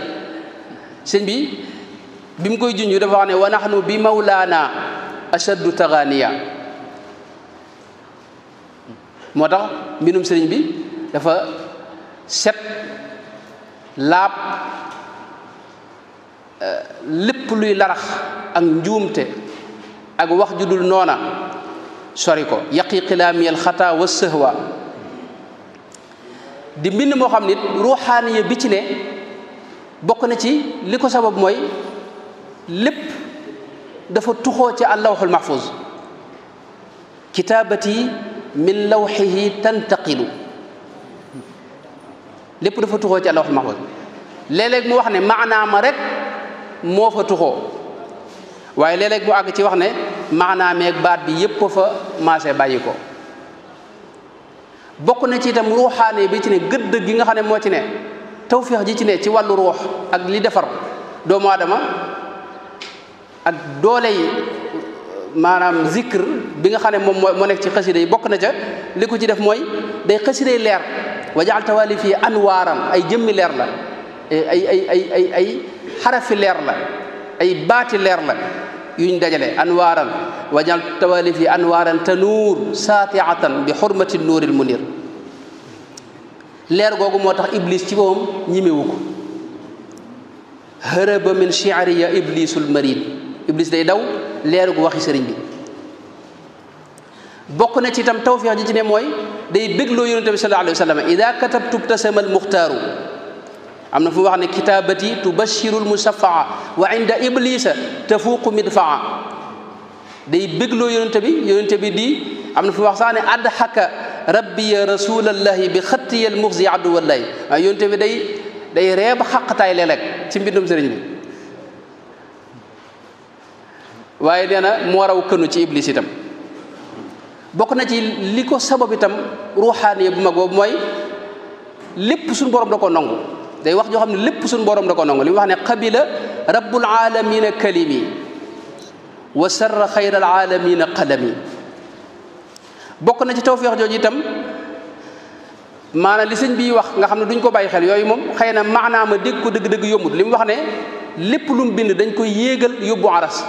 sëñ bi mu koy junj dafa wax ne wa nahnu bi mawlaana ashaddu taganiya moo tax mbinum sëriñ bi dafa set laab lépp luy larax ak njuumte ak wax ju dul noona sori ko yaqi xilaamiyal xataa wa sëhwa di mbind moo xam nit ruuxaaniya bi ci ne bokk na ci li ko sabab mooy lépp dafa tuxoo ci allawxul mahfuz kitaabati min lawxihi tantaqilu lépp dafa tuxoo ci allawxul mahfuz léeg-léeg mu wax ne maanaama rek moo fa tuxoo waaye léeg-léeg mu àgg ci wax ne maanaameeg baat bi yépp fa maase bàyyi ko bokk na ci itam ruuxaane bi ci ne gëdd gi nga xam ne moo ci ne tawfiix ji ci ne ci wàllu ruux ak li defar doomu aadama ak doole yi maanaam zikr bi nga xam ne moom moo nekk ci xasida yi bokk na ca li ko ci def mooy day xasida yi leer wajaal tawali fii anwaaran ay jëmmi leer la ay xarafi leer la ay baati leer la yuñ dajale anwaaran wajaal tawali fii anwaaran tanuur saatiatan bi xurmati nuuril munir leer googu moo tax iblis ci boppam ñimewu ko hërëba min shi'riya iblisul marid iblis day daw leeru gu waxi sëriñ bi bokk na ci itam tawfiix ji ci ne mooy day bégloo yonente bi sallallahu alayhi wa sallam ida katabtu btasama al muxtaaru am na fu wax ne kitaabati tubashirul musaffaa wa inda iblisa tafuuqu midfaa day bégloo yonente bi di am na fu wax sax ne adhaka rabbiya rasulallahi bi xattiyal muxzi aduwallahi waaye yonente bi day reeba xaqtaay léeg-léeg ci mbindum sëriñ bi waaye nee na moo raw kënu ci iblis itam bokk na ci li ko sabab itam ruuxaaniya bu mag boobu mooy lépp suñu borom da ko nangu day wax joo xam ne lépp suñu borom da ko nangu li mu wax ne qabila rabbul alamina kalimi wa sarra xayral alamina qalami bokk na ci tawfiix jooju itam maanaam li sëñ bi wax nga xam ne duñ ko bàyyi xel yooyu moom xëy na maanaam a dégg ko dëgg-dëgg yombut li mu wax ne lépp lu mu bind dañ koy yéegal yóbbu aras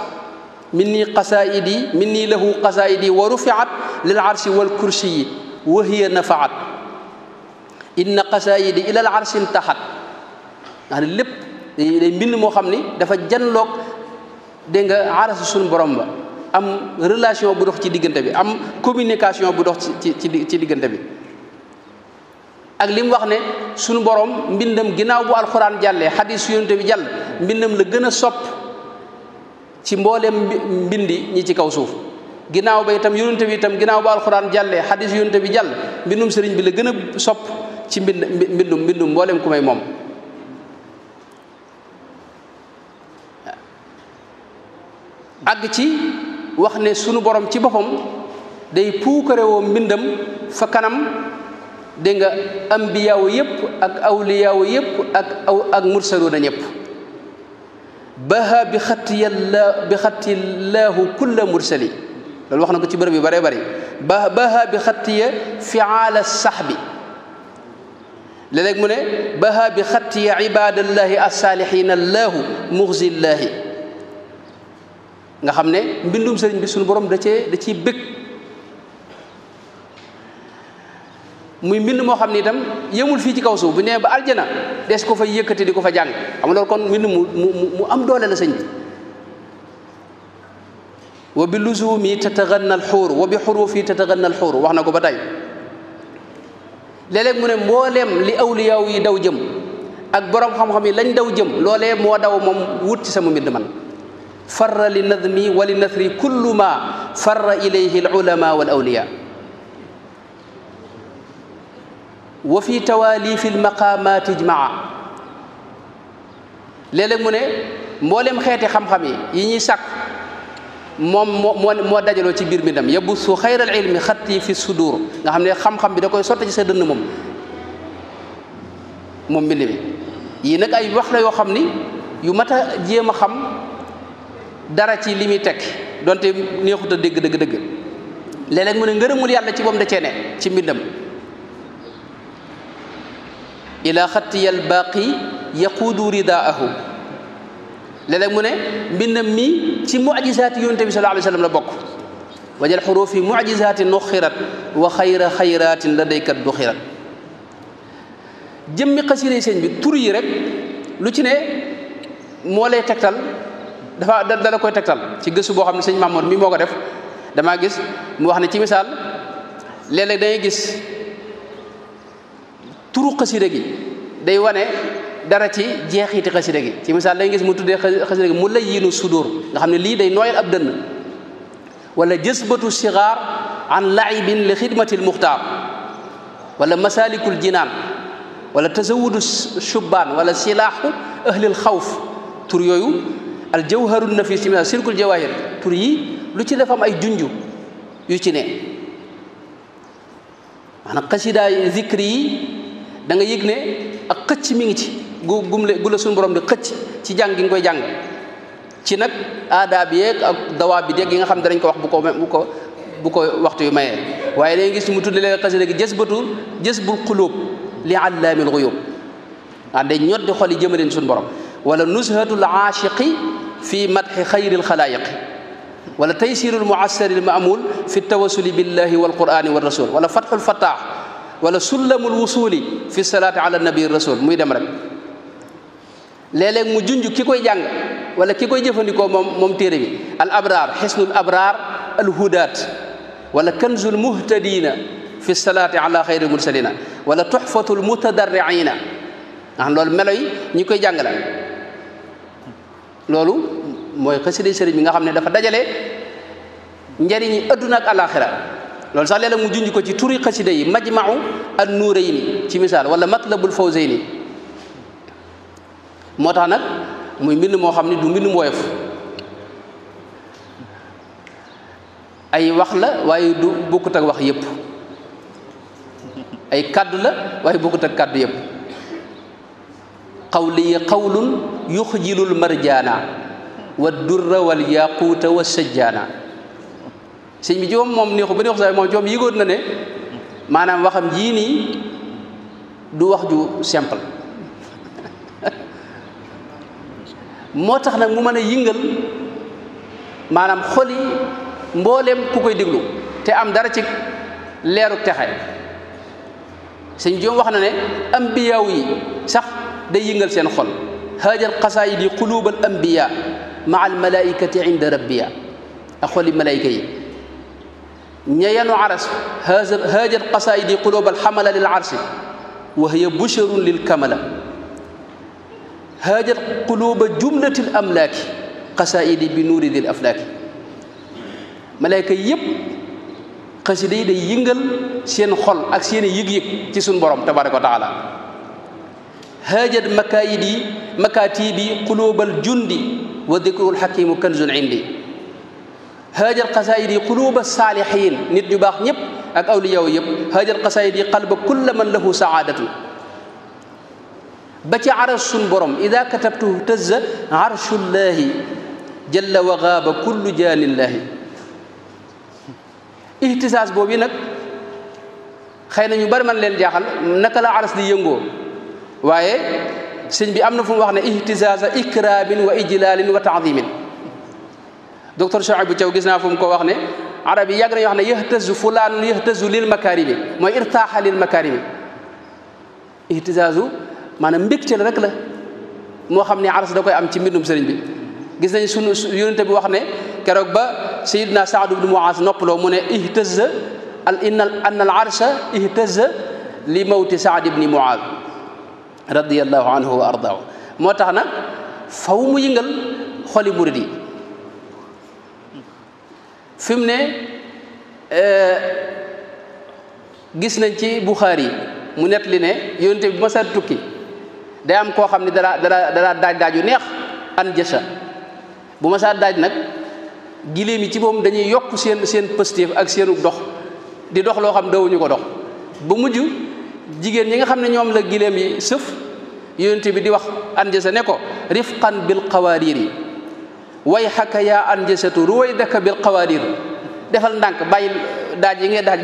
minni qasaidi minni lahu qasaidi wa rufiat lil arshi wal kursiyi wa hiya nafaat inna qasaidi ila al arshi taxat nga xam ne lépp day mbind moo xam ni dafa janloog dégg nga aras suñu borom ba am relation bu dox ci diggante bi am communication bu dox ci diggante bi ak li mu wax ne suñu borom mbindam ginnaaw bu alxuraan jàllee xadis yonente bi jàll mbindam la gën a sopp ci mbooleem mbindi ñi ci kaw suuf ginnaaw ba itam yonente bi itam ginnaaw bu alxuraan jàllee xadis yonente bi jàll mbindum sëriñ bi la gën a sopp ci mbindum mbooleem ku may moom àgg ci wax ne sunu borom ci boppam day puukarewoo mbindam fa kanam dégg nga ambiyaawu yépp ak awliyaawu yépp ak mursaluuna ñëpp baha bi xattiyallaahu kulla mursali loolu wax na ko ci bërëb yu bëree bëri baha bi xattiya fiaala saxbi léeg-léeg mu ne baha bi xattiya ibadallahi assaalihiina allaahu muxzillaahi nga xam ne mbindum sëriñ bi suñu borom da ciy bëgg muy mbind moo xam ne itam yemul fii ci kaw suuf bu nee ba aljana des ko fa yëkkati di ko fa jàng xam loolu kon mbind mu am doole la sëñ bi wa bi luzumi tataganna al xuur wa bi xurufi tataganna al xuur wax na ko ba tey léeg-léeg mu ne mbooleem li awliyaaw yi daw jëm ak borom xam-xam yi lañ daw jëm loolee moo daw moom wut ci sama mbind man farra li nadmi wa li nasri kullu ma farra ilayhi al ulama wal awliya wa fi tawalifi al maqamat ijmaa léeg-léeg mu ne mboolem xeeti xam-xam yi ñuy sàkk moom moo dajaloo ci biir mbindam yabussu xayral ilmi xatti fi sudur nga xam ne xam-xam bi da koy sotti ci sa dënn moom mbind mi yii nag ay wax la yoo xam ni yu mat a jéem a xam dara ci li muy tekk donte neexut a dégg dëgg léeg-léeg mu ne ngërëmul yàlla ci moom da cee ne ci mbindam ila xattiyal baaqi yaquudu ridaahu léeg-léeg mu ne mbindam mi ci mujizaati yonente bi sallallahu alayhi wa sallam la bokk wajal xurufi mujizaati nuxirat wa xayra xayraatin ladaykat du xirat jëmmi xasida sëñ bi tur yi rek lu ci ne moo lay tegtal dala koy tegtal ci gëstu boo xam ne sëñ Mamour mi moo ko def damaa gis mu wax ne ci misaal léeg-léeg dangay gis turu xasida gi day wane dara ci jeexiti xasida gi ci misaal dangay gis mu tuddee xasida gi mu layyinu sudur nga xam ne lii day nooyal ab dënn wala jësbatu sigaar an laibin li xidmatil muxtaar wala masalikul jinaan wala tasawudu shubbaan wala silaahu ahlil xawf tur yooyu al jawharun nafis ci misaal sirkul jawahir tur yi lu ci defam ay junju yu ci ne maanaam xasidaay zikri yi da nga yëg ne ak xëcc mi ngi ci gu la suñu borom di xëcc ci jàng gi nga koy jàng ci nag aadaab yeeg ak dawaa bi yeeg yi nga xam ne danañ ko wax bu ko waxtu yu mayee waaye dañuy gis mu tudde leen xasida gi jësbul xulóob li allaamil xuyóob day ñoddi xol yi jëmaleen suñu borom wala nuzhatul aashiqi fi madxi xayril xalaayiqi wala taysirul muassaril maamul fi tawassuli billahi wal qurani wa rasul wala fatxul fattaax wala sullamul wusuli fi salaati ala nabi rasul muy dem rek léeg-léeg mu junj ki koy jàng wala ki koy jëfandikoo moom téere bi al abraar xisnul abraar al hudaat wala kanzul muhtadina fi salaati ala xayri mursalina wala tuxfatul mutadarriina nga xam loolu melo yi ñi koy jàngale loolu mooy xasida sëriñ bi nga xam ne dafa dajale njariñi adduna ak alaxira loolu sax léeg-léeg mu junj ko ci turi xasida yi majma'u an-nurayni ci misaal wala matlabul fawzayni moo tax nag muy mbind moo xam ne du mbind mu woyof ay wax la waaye du bokkut ak wax yépp ay kaddu la waaye bokkut ak kaddu yépp qawli qawlun yuxjilul marjaana wa durra wal yaquuta wa sajjaana sëñ bi joom moom neexu ba neexu sax moom joom yëgoon na ne maanaam waxam jii nii du wax ju simple moo tax nag mu mën a yëngal maanaam xoli mbooleem ku koy déglu te am dara ci leeru texe sëñ joom wax na ne ambiyaaw yi sax day yëngal seen xol haajal qasaayid yi quluubal ambiya maa al malaikati inda rabbiya ak xoli malaayika yi ña yanu aras haajat qasaayid yi quluubal xamala lil arsi wa hiya busharun lil kamala haajat quluuba jumlatil amlaaki qasaayid bi nuuri dil aflaaki malaayika yépp xasida yi day yëngal seen xol ak seen yëg-yëg ci suñu borom tabaraka wa taala haajat makaatibi quluubal jundi wa dikrul xakimu kanzun indi haajal qasaayid yi quluuba saalihiin nit ñu baax ñëpp ak awliyaa yëpp haajal qasaayid yi qalba kulla man lahu saadatu ba ci aras sun borom ida katabtuhu tazza arshullahi jalla wa gaaba kullu jaanillahi ihtisaas boobu nag xëy na ñu bari man leen jaaxal naka la aras di yëngoo waaye sëñ bi am na fu mu wax ne ihtisaasa ikraamin wa ijlaalin wa taadimin docteur Chouaïbou Thiaw gis naa fu mu ko wax ne arab yi yàgg nañu wax ne yahtazu fulaan yahtazu lil makarimi mooy irtaaxa lil makarimi ihtisaasu maanaam mbégte la rek la moo xam ne aras da koy am ci mbindum sëriñ bi gis nañ sunu yonente bi wax ne keroog ba sayidna Saad ibn Muaz noppaloo mu ne ihtaza anna al arsha ihtaza li mawti Saad ibn Muaz radiyallahu anhu wa ardaahu moo tax nag faw mu yëngal xoli murid yi fi mu ne gis nañ ci Buxaari mu nett li ne yonente bi ma sa tukki day am koo xam ne dara daaj yu neex an jësa bu ma saa daaj nag giléem yi ci moom dañuy yokk seen pëstéef ak seenu dox di dox loo xam dawuñu ko dox ba mujj jigéen ñi nga xam ne ñoom la giléem yi sëf yonente bi di wax an jësa ne ko rifqan bil qawaariiri way xaka yaa an jësatu ruway daka bil qawaariir defal ndànk bàyyi daaj yi ngay daaj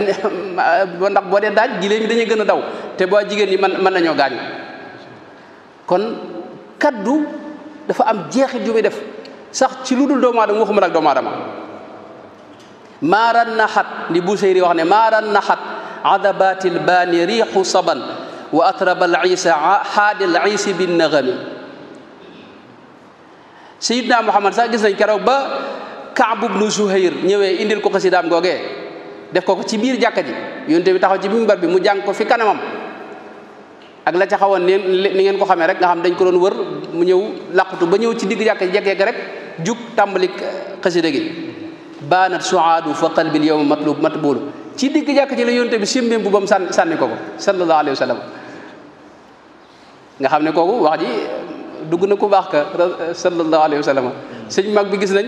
ndax boo dee daaj giléem yi dañuy gën a daw te boo jigéen ñi mën nañoo gaañu kon kaddu dafa am jeexit yu muy def sax ci lu dul doomu aadama waxuma la ak doomu aadama maaran naxat li Busayri wax ne maaran naxat adabatil baani riixu saban wa atrabal isa xaadil isi bin nagami sayidna Muhammad sax gis nañ keroog ba Kaab ibnu Zuhayr ñëwee indil ko xasidaam googee def ko ci biir jàkka ji yonte bi taxaw ci minbar bi mu jàng ko fi kanamam ak la ca xawoon ni ngeen ko xamee rek nga xam dañ ko doon wër mu ñëw laqatu ba ñëw ci digg jàkka ji jekk rek jug tàmbali xasida gi baanat suaadu fa qalbil yawma matbulu ci digg jàkka ji la yonte bi sémbéem bu bam sànni ko sallallahu alayhi wa sallam nga xam ne kooku wax ji dugg na ku baax ka sallallahu alayhi wa sallam sëñ mag bi gis nañ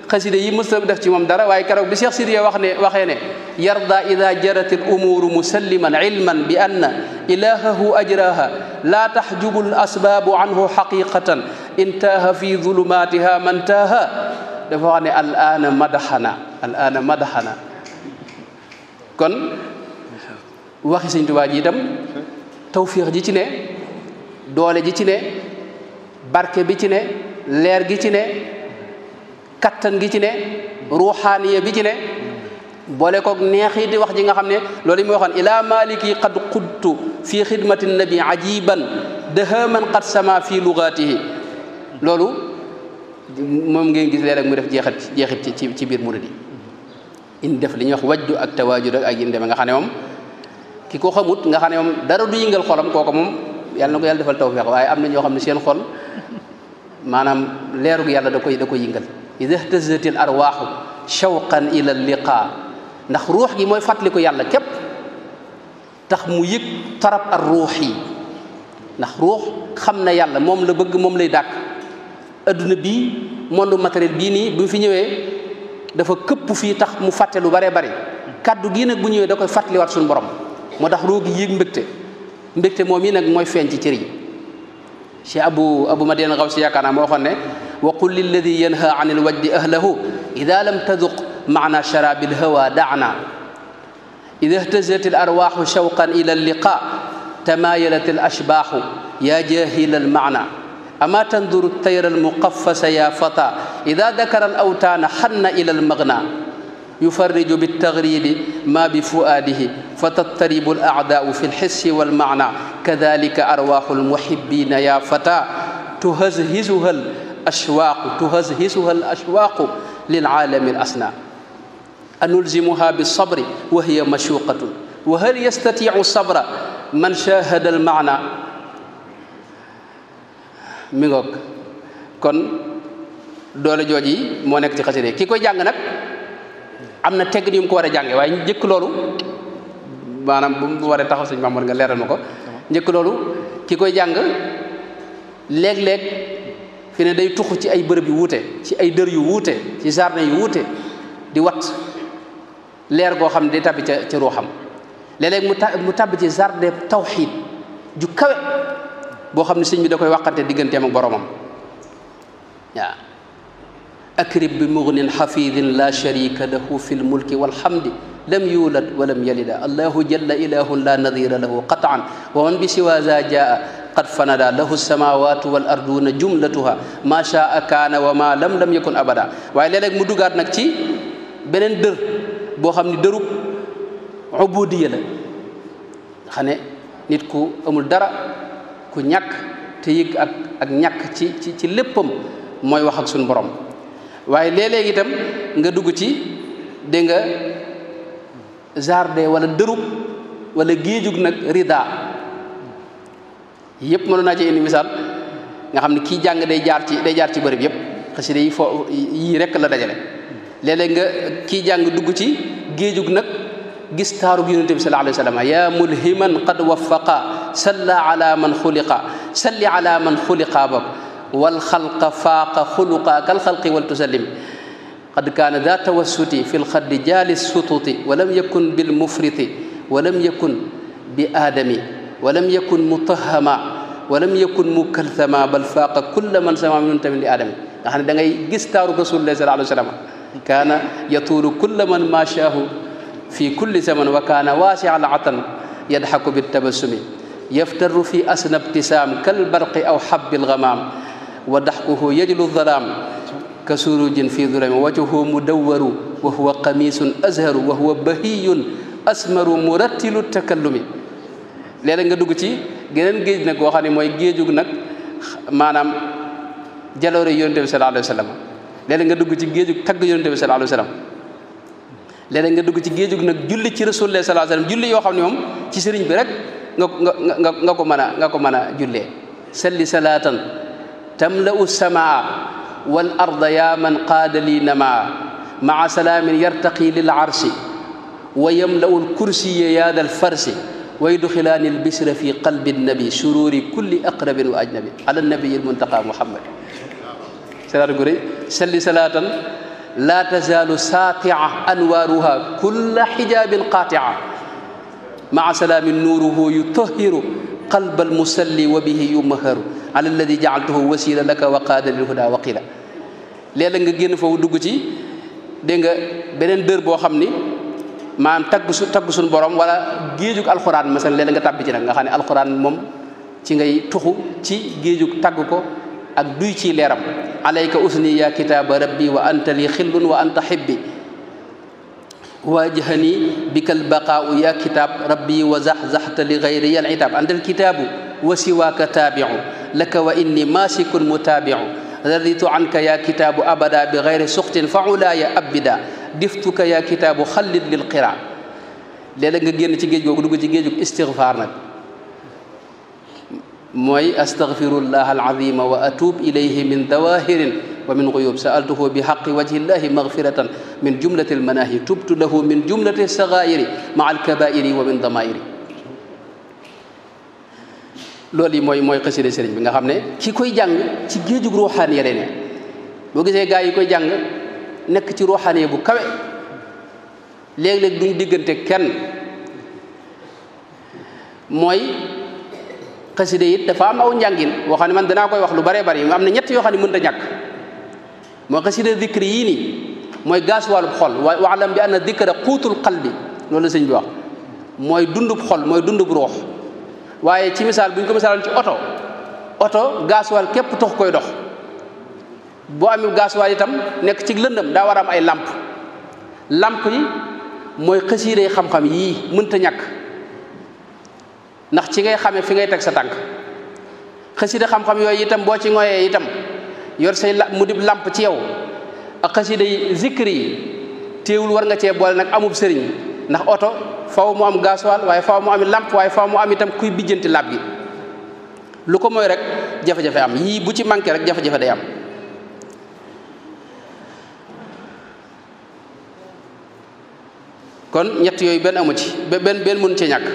xasida yi mës a def ci moom dara waaye keroog bi Cheikh Sidiya waxee ne yarda ida jarat al umuru musalliman ilman bi anna ilahahu ajraha la taxjubu al asbaabu anhu xaqiqatan intaha fi zulumatiha man taha dafa wax ne al ana madaxana kon waxi sëñ Tuubaa ji itam tawfiix ji ci ne doole ji ci ne barke bi ci ne leer gi ci ne kattan gi ci ne ruuxaaniya bi ci ne boole koog neexi di wax ji nga xam ne loolu yi muy waxoon ila maliki qad qudtu fi xidmati nabi ajiban dahaman qad sama fi lugatihi loolu moom ngeen gis léeg-léeg mu def jeexit ci biir murid yi indi def li ñuy wax wajdu ak tawaajud ak yin deme nga xam ne moom ki ko xamut nga xam ne moom dara du yëngal xolam kooku moom yàlla na ko yàlla defal tawfiq waaye am na ñoo xam ne seen xol maanaam leerug yàlla da koy yëngal ida ihtazatil arwaaxu shawqan ila liqa ndax ruux gi mooy fàttaliku yàlla képp tax mu yëg tarab ar ruux yi ndax ruux xam na yàlla moom la bëgg moom lay dàkk adduna bii monde matériel bii nii bu fi ñëwee dafa këpp fii tax mu fàtte lu bare bari kaddu gii nag bu ñëwee da koy fàttaliwaat suñu borom moo tax ruux gi yëg mbégte moom yi nag mooy feeñ ci cër yi Cheikh Abu Madiane Gawsi yaakaar naa moo waxoon ne wa qul lilladi yanha an ilwajdi ahlahu ida lam taduq maana sharabi lhawa daana ida ihtazat al arwaxu shawqan ila alliqa tamayalat al ashbaxu ya jahila al maana ama tanduru tayra al muqaffasa ya fata ida dakara al awtaana xanna ila al magna يفرج بالتغريب ما بفؤاده فتضطرب الأعداء في الحس والمعنى كذلك أرواح المحبين يا فتى تهزهزها الأشواق للعالم الأسنى أنلزمها بالصبر وهي مشوقة وهل يستطيع الصبر من شاهد المعنى ميغوك كون doole jooji moo nekk ci xasida ki koy jàng nag am na tegg ni mu ko war a jànge waaye njëkk loolu maanaam bu waree taxaw sëñ Mamour nga leeral ma ko njëkk loolu ki koy jàng léeg-léeg fi ne day tuxu ci ay bërëb yu wuute ci ay dër yu wuute ci jardin yu wuute di wat leer goo xam ne day tabbi ca ruuxam léeg-léeg mu tabbi ci jardin tawxiid ju kawe boo xam ne sëñ bi da koy waxante digganteem ak boromam waaw أكرب بمغن حفيظ لا شريك له في الملك والحمد لم يولد ولم يلد الله جل إله لا نظير له قطعا ومن بسوى ذا جاء قد فندا له السماوات والأرضون جملتها ما شاء كان وما لم يكن أبدا waaye léeg-léeg mu dugaat nag ci beneen dër boo xam ne dërub ubudiya la xam ne nit ku amul dara ku ñàkk te yëg ak ñàkk ci léppam mooy wax ak suñu borom waaye léeg-léeg itam nga dugg ci dégg nga jardin wala dërub wala géejug nag rida yëpp mënoon naa ci indi misaal nga xam ne kii jàng day jaar ci bërëb yëpp xasida yi foo yii rek la dajale léeg-léeg nga kii jàng dugg ci géejug nag gis taarug yonent bi sallallahu alayhi wa sallam ya mulhiman qad waffaqa salla ala man xuliqa salli ala man xuliqa bok والخلق فاق خلقا كالخلق والتسلم قد كان ذا توسط في الخد جال السطوط ولم يكن بالمفرط ولم يكن بآدم ولم يكن مطهما ولم يكن مكلثما بل فاق كل من سمع من تمن لآدم يعني دا ngay gis taaru rasulullah sallallahu alayhi wasallam كان يطول كل من ما شاه في كل زمن وكان واسع العطن يضحك بالتبسم يفتر في أسنى ابتسام كالبرق أو حب الغمام وضحكه يجل الظلام كسروج في ظلام وجهه مدور وهو قميص أزهر وهو بهي أسمر مرتل التكلم léeg-léeg nga dugg ci geneen géej nag boo xam ne mooy géejug nag maanaam jaloore yonent bi sallallahu alayhi wa sallam léeg-léeg nga dugg ci géejug tagg yonent bi sallallahu alayhi wa sallam léeg-léeg nga dugg ci géejug nag julli ci rasulullah sallallahu alayhi wa sallam julli yoo xam ne moom ci sëriñ bi rek nga ko mën a jullee salli salaatan تملأ السماء والأرض يا من قاد لي نما مع سلام يرتقي للعرش ويملأ الكرسي يا ذا الفرس ويدخلان البسر في قلب النبي سرور كل أقرب وأجنبي على النبي المنتقى محمد سل صلاة لا تزال ساطعة أنوارها كل حجاب قاطعة مع سلام نوره يطهر قلب المصلي وبه يمهر على الذي جعلته وسيلة لك وقاد للهدى وقيلا léeg-léeg nga génn foofu dugg ci dégg nga beneen dër boo xam ni maanaam tagg suñu borom wala géejug alxuraan masalan léeg-léeg nga tàbbi ci nag nga xam ne alxuraan moom ci ngay tuxu ci géejug tagg ko ak duy ci leeram alayka usni ya kitaaba rabbi wa anta li xillun wa anta xibbi واجهني بك البقاء يا كتاب ربي وزحزحت لغيري العتاب أنت الكتاب وسواك تابع لك وإني ماسك متابع رضيت عنك يا كتاب أبدا بغير سخط فعلاي أبدا دفتك يا كتاب خلد للقراء léeg-léeg nga génn ci géej googu dugg ci géejug istigfaar nag mooy astaghfirullah alazima wa atub ilayhi min dawahirin wa min ghuyub sa'altuhu bi haqqi wajhillahi maghfiratan min jumlati almanahi tubtu lahu min jumlati alsaghairi ma'a alkabairi wa min damairi. loolu yi mooy xasida sëriñ bi nga xam ne ki koy jàng ci géejug ruuxaaniya lay ne. boo gisee gaa yi koy jàng nekk ci ruuxaaniya bu kawe léeg-léeg duñ diggante kenn mooy xasida it dafa am aw njàngin boo xam ne man danaa koy wax lu baree bari am na ñett yoo xam ne mënut a ñàkk. mooy xasida dikri yii nii mooy gaas wàllub xol wa'lam bi anna dikra quutul qalbi loolu la sëñ bi wax mooy dundub xol mooy dundub ruux. waaye ci misaal bu ñu ko misaaloon ci oto gaasuwaal képp tax koy dox boo amee gaasuwaal itam nekk ci lëndëm daa war a am ay lamp yi mooy xasiiday xam-xam yii mënta ñàkk ndax ci ngay xamee fi ngay teg sa tànk. xasiida xam-xam yooyu itam boo ci ngoyee itam yor say mu dib lamp ci yow ak xasiida yi zikri yi téewul war nga cee boole nag amub sëriñ ndax oto faw mu am gasoil waaye faw mu am lamp waaye faw mu am itam kuy bijjanti lab gi lu ko mooy rek jafe-jafe am yii bu ci manqué rek jafe-jafe day am. kon ñett yooyu benn amu ci benn mënu ci ñàkk.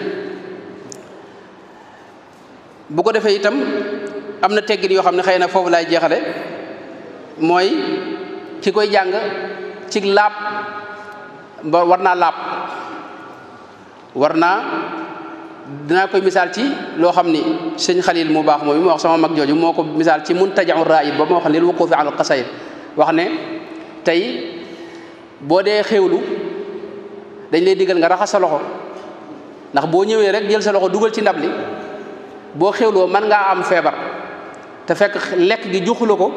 bu ko defee itam am na teggin yoo xam ne xëy na foofu laay jeexale mooy ki koy jàng ci laab ba war naa laab dinaa koy misaal ci loo xam ni sëñ Xalil mu baax moom moo wax sama mag jooju moo ko misaal ci muntaja'u raayid ba ma wax lil wuqufi ala al-qasaid wax ne tey boo dee xéewlu dañ lay digal nga raxas sa loxo ndax boo ñëwee rek jël sa loxo dugal ci ndab li boo xéwloo mën ngaa am feebar te fekk lekk gi joxula ko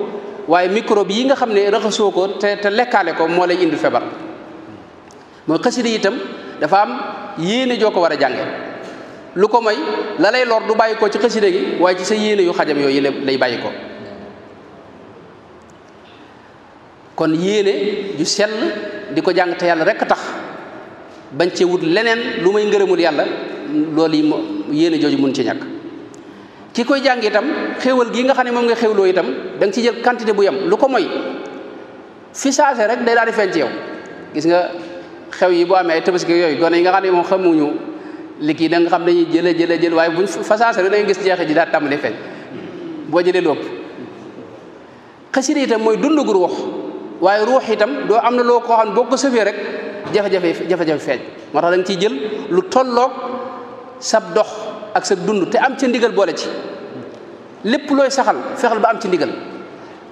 waaye microbe yi nga xam ne raxasoo ko te lekkaale ko moo lay indi feebar. mooy xasida itam dafa am yéene joo ko war a jànge lu ko mooy la lay lor du bàyyi ko ci xasida gi waaye ci sa yéene yu xajam yooyu lay bàyyi ko. kon yéene ju sell di ko jàng te yàlla rekk tax bañ cee wut leneen lu may ngërëmul yàlla loolu yi yéene jooju mun ci ñàkk. ki koy jàng itam xéewal gi nga xam ne moom nga xéewloo itam da nga ci jël quantité bu yem lu ko mooy fi saase rek day daal di feeñ ci yow. gis nga xew yi boo amee ay tabaski yooyu gone yi nga xam ne moom xamuñu li kii da nga xam dañuy jël waaye buñ fa saase rek da nga gis jeexit ji daal tàmbali feeñ boo jëlee lu ëpp. xasida itam mooy dundu ruux waaye ruux itam doo am na loo koo xam ne boo ko sëfee rek jafe-jafe feeñ moo tax da nga ciy jël lu tolloog sab dox ak sa dund te am ci ndigal boole ci lépp looy saxal fexal ba am ci ndigal.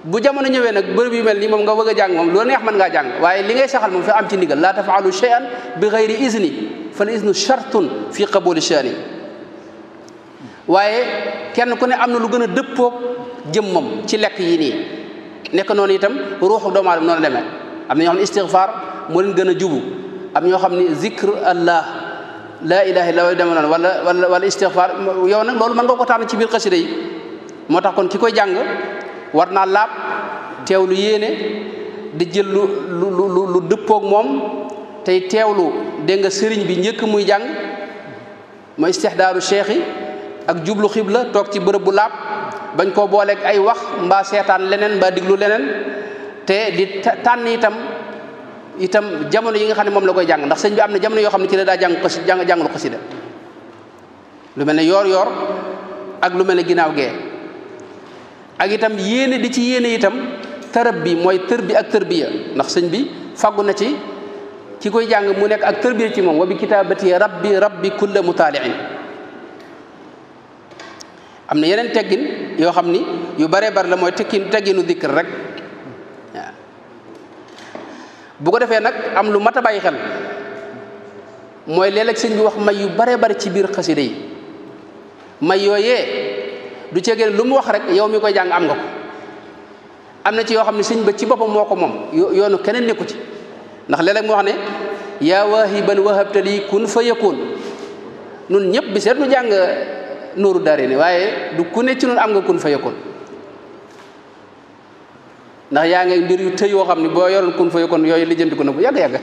bu jamono ñëwee nag bërëb yu mel nii moom nga bëgg a jàng moom loo neex mën ngaa jàng waaye li ngay saxal moom fex am ci ndigal laa tafaalu shay'an bi ghayri izni fal iznu shartun fi qabuli shani. waaye kenn ku ne am na lu gën a dëppoog jëmmam ci lekk yi nii nekk noonu itam ruuxu doomu aadama noonu demee am na ñoo xam ne istighfar moo leen gën a jubu am ñoo xam ne zikr allah laa ilaha illa wa demee noonu wala istighfar yow nag loolu mën nga ko tànn ci biir xasida yi. moo tax kon ki koy jàng war naa laab teewlu yéene di jël lu dëppoog moom tey teewlu dégg nga sëriñ bi njëkk muy jàng mooy istixdaaru cheikh yi ak jublu xibla toog ci bërëb bu laab bañ koo booleeg ay wax mbaa seetaan leneen mbaa diglu leneen te di tànn itam jamono yi nga xam ne moom la koy jàng ndax sëñ bi am na jamono yoo xam ne ci la daa jànglu xasida lu mel ne yoor ak lu mel ne ginnaaw gee ak itam yéene di ci yéene itam tarab bi mooy tër bi ak tërbiya ndax sëñ bi faggu na ci ki koy jàng mu nekk ak tërbiya ci moom wa bi kitaabati rabbi kulla mutaaliin. am na yeneen teggin yoo xam ni yu baree bari la mooy tegginu dikr rek waaw bu ko defee nag am lu mat a bàyyi xel mooy léeg-léeg sëñ bi wax may yu baree bari ci biir xasida yi may yooyee du ceegee lu mu wax rek yow mi koy jàng am nga ko am na ci yoo xam ne sëñ ba ci boppam moo ko moom yoonu keneen nekku ci ndax léeg-léeg mu wax ne yaa waahiban wahabtali kun fa yakun nun ñëpp bi seet nu jàng nooru daare ni waaye du ku ne ci nun am nga kun fa yakun ndax yaa ngi mbir yu tëy yoo xam ne boo yoroon kun fa yakun yooyu lijjanti ko na bu yàgg-yàgg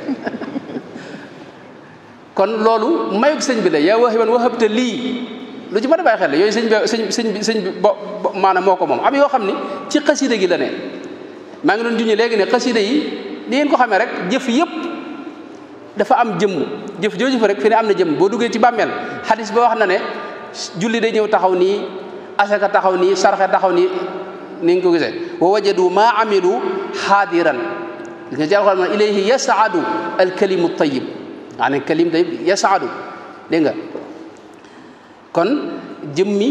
kon loolu mayug sëñ bi la yaa waahiban wahabtali lu ci mën a bàyyi xel la yooyu sëñ bi maanaam moo ko moom am yoo xam ni ci xasida gi la ne maa ngi doon junñe léegi ne xasida yi ni ngeen ko xamee rek jëf yëpp dafa am jëmm jëf jooju fa rek fi ne am na jëmm boo duggee ci bàmmeel xadis ba wax na ne julli day ñëw taxaw nii asaka taxaw nii sarxe taxaw nii ni nga ko gisee wa wajadu ma amilu xaadiran gis nga ci alxuraan man ilayhi yasaadu alkalimu tayib maanaam kalim tayib yasaadu dégg nga kon jëmmi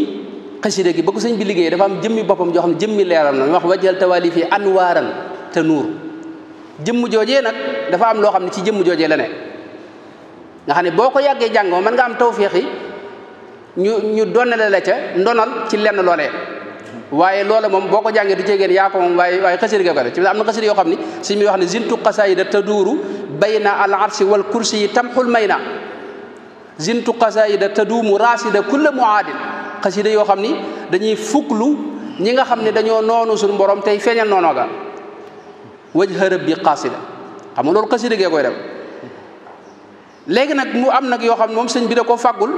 xasida gi ba ko sëñ bi liggéeyee dafa am jëmmi boppam joo xam ne jëmmi leeral na wax wajjal tawali fi anwaaran te nuur jëmm joojee nag dafa am loo xam ne ci jëmm joojee la ne nga xam ne boo ko yàggee jàng mën nga am tawféex yi ñu donnale la ca ndonal ci lenn loolee waaye loola moom boo ko jàngee du ceegeen yaa ko moom waaye xasida ga ko def ci am na xasida yoo xam ne sëñ bi wax ne zintu xasaayida taduuru bayna al arsi wal kursi yi tamxul may na zintu xasaayida taduumu raasida kulla muaadin xasida yoo xam ni dañuy fuklu ñi nga xam ne dañoo noonu suñu borom tey feeñal noonoo ga wajha rabbi qaasida xam nga loolu xasida gee koy def léegi nag mu am nag yoo xam ne moom sëñ bi da ko fàggul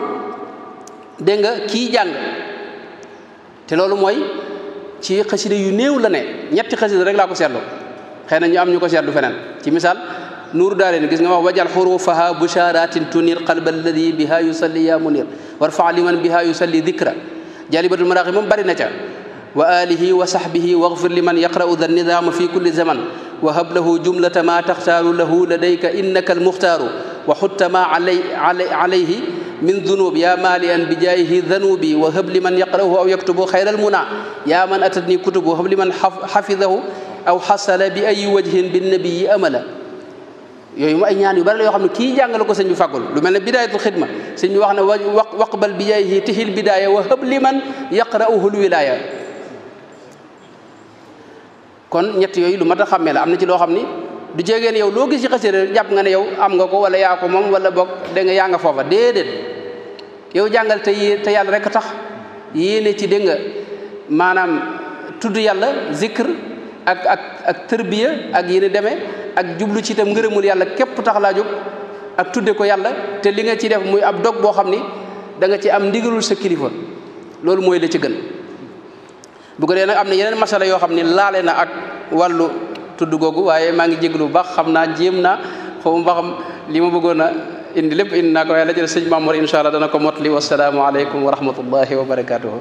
dégg nga kii jàng te loolu mooy ci xasida yu néew la ne ñetti xasida rek laa ko seetlu xëy na ñu am ñu ko seetlu feneen ci misaal nuuru daare ni gis nga wax wajal xurufaha busharatin tunir qalba alladi biha yusalli ya munir warfa liman biha yusalli dikra jalibatul maraqi moom bari na ca wa alihi wa sahbihi waghfir liman yaqra'u dha nidama fi kulli zaman wa hab lahu jumlata ma taxtaaru lahu ladayka innaka almuxtaaru wa xutta ma alayhi min dunub ya malian bi jaayihi danubi wa hab liman yaqra'uhu aw yaktubu xayra almuna ya man atatni kutubu hab liman xafidahu aw xasala bi ayi wajhin binnabiyi amala yooyu mu ay ñaan yu bari la yoo xam ne kii jàngale ko sëñ bi fàggul lu mel ne bidayatul xidma sëñ bi wax ne waqbal bi jaayihi tihil bidaya wa hab liman yaqra'uhu alwilaya kon ñett yooyu lu mat a xàmmee la am na ci loo xam ni du jeegeen yow loo gis ci xasida jàpp nga ne yow am nga ko wala yaa ko moom wala boog da nga yaa nga foofa déedéet yow jàngal te yàlla rek tax yéene ci dégg nga maanaam tudd yàlla zikr ak tërbiya ak yéene demee ak jublu ci itam ngërëmul yàlla képp tax laa jóg ak tudde ko yàlla te li nga ci def muy ab dog boo xam ni da nga ci am ndigalul sa kilifa loolu mooy la ci gën bu ko dee nag am na yeneen masala yoo xam ni laale na ak wàllu tudd googu waaye maa ngi jéglu bu baax xam naa jéem naa xaw ma xam li ma bëggoon a indi lépp indi naa ko waaye la jël sëñ Mamour incha allah dana ko motali wasalaamu aleykum wa rahmatullahi wa barakatuhu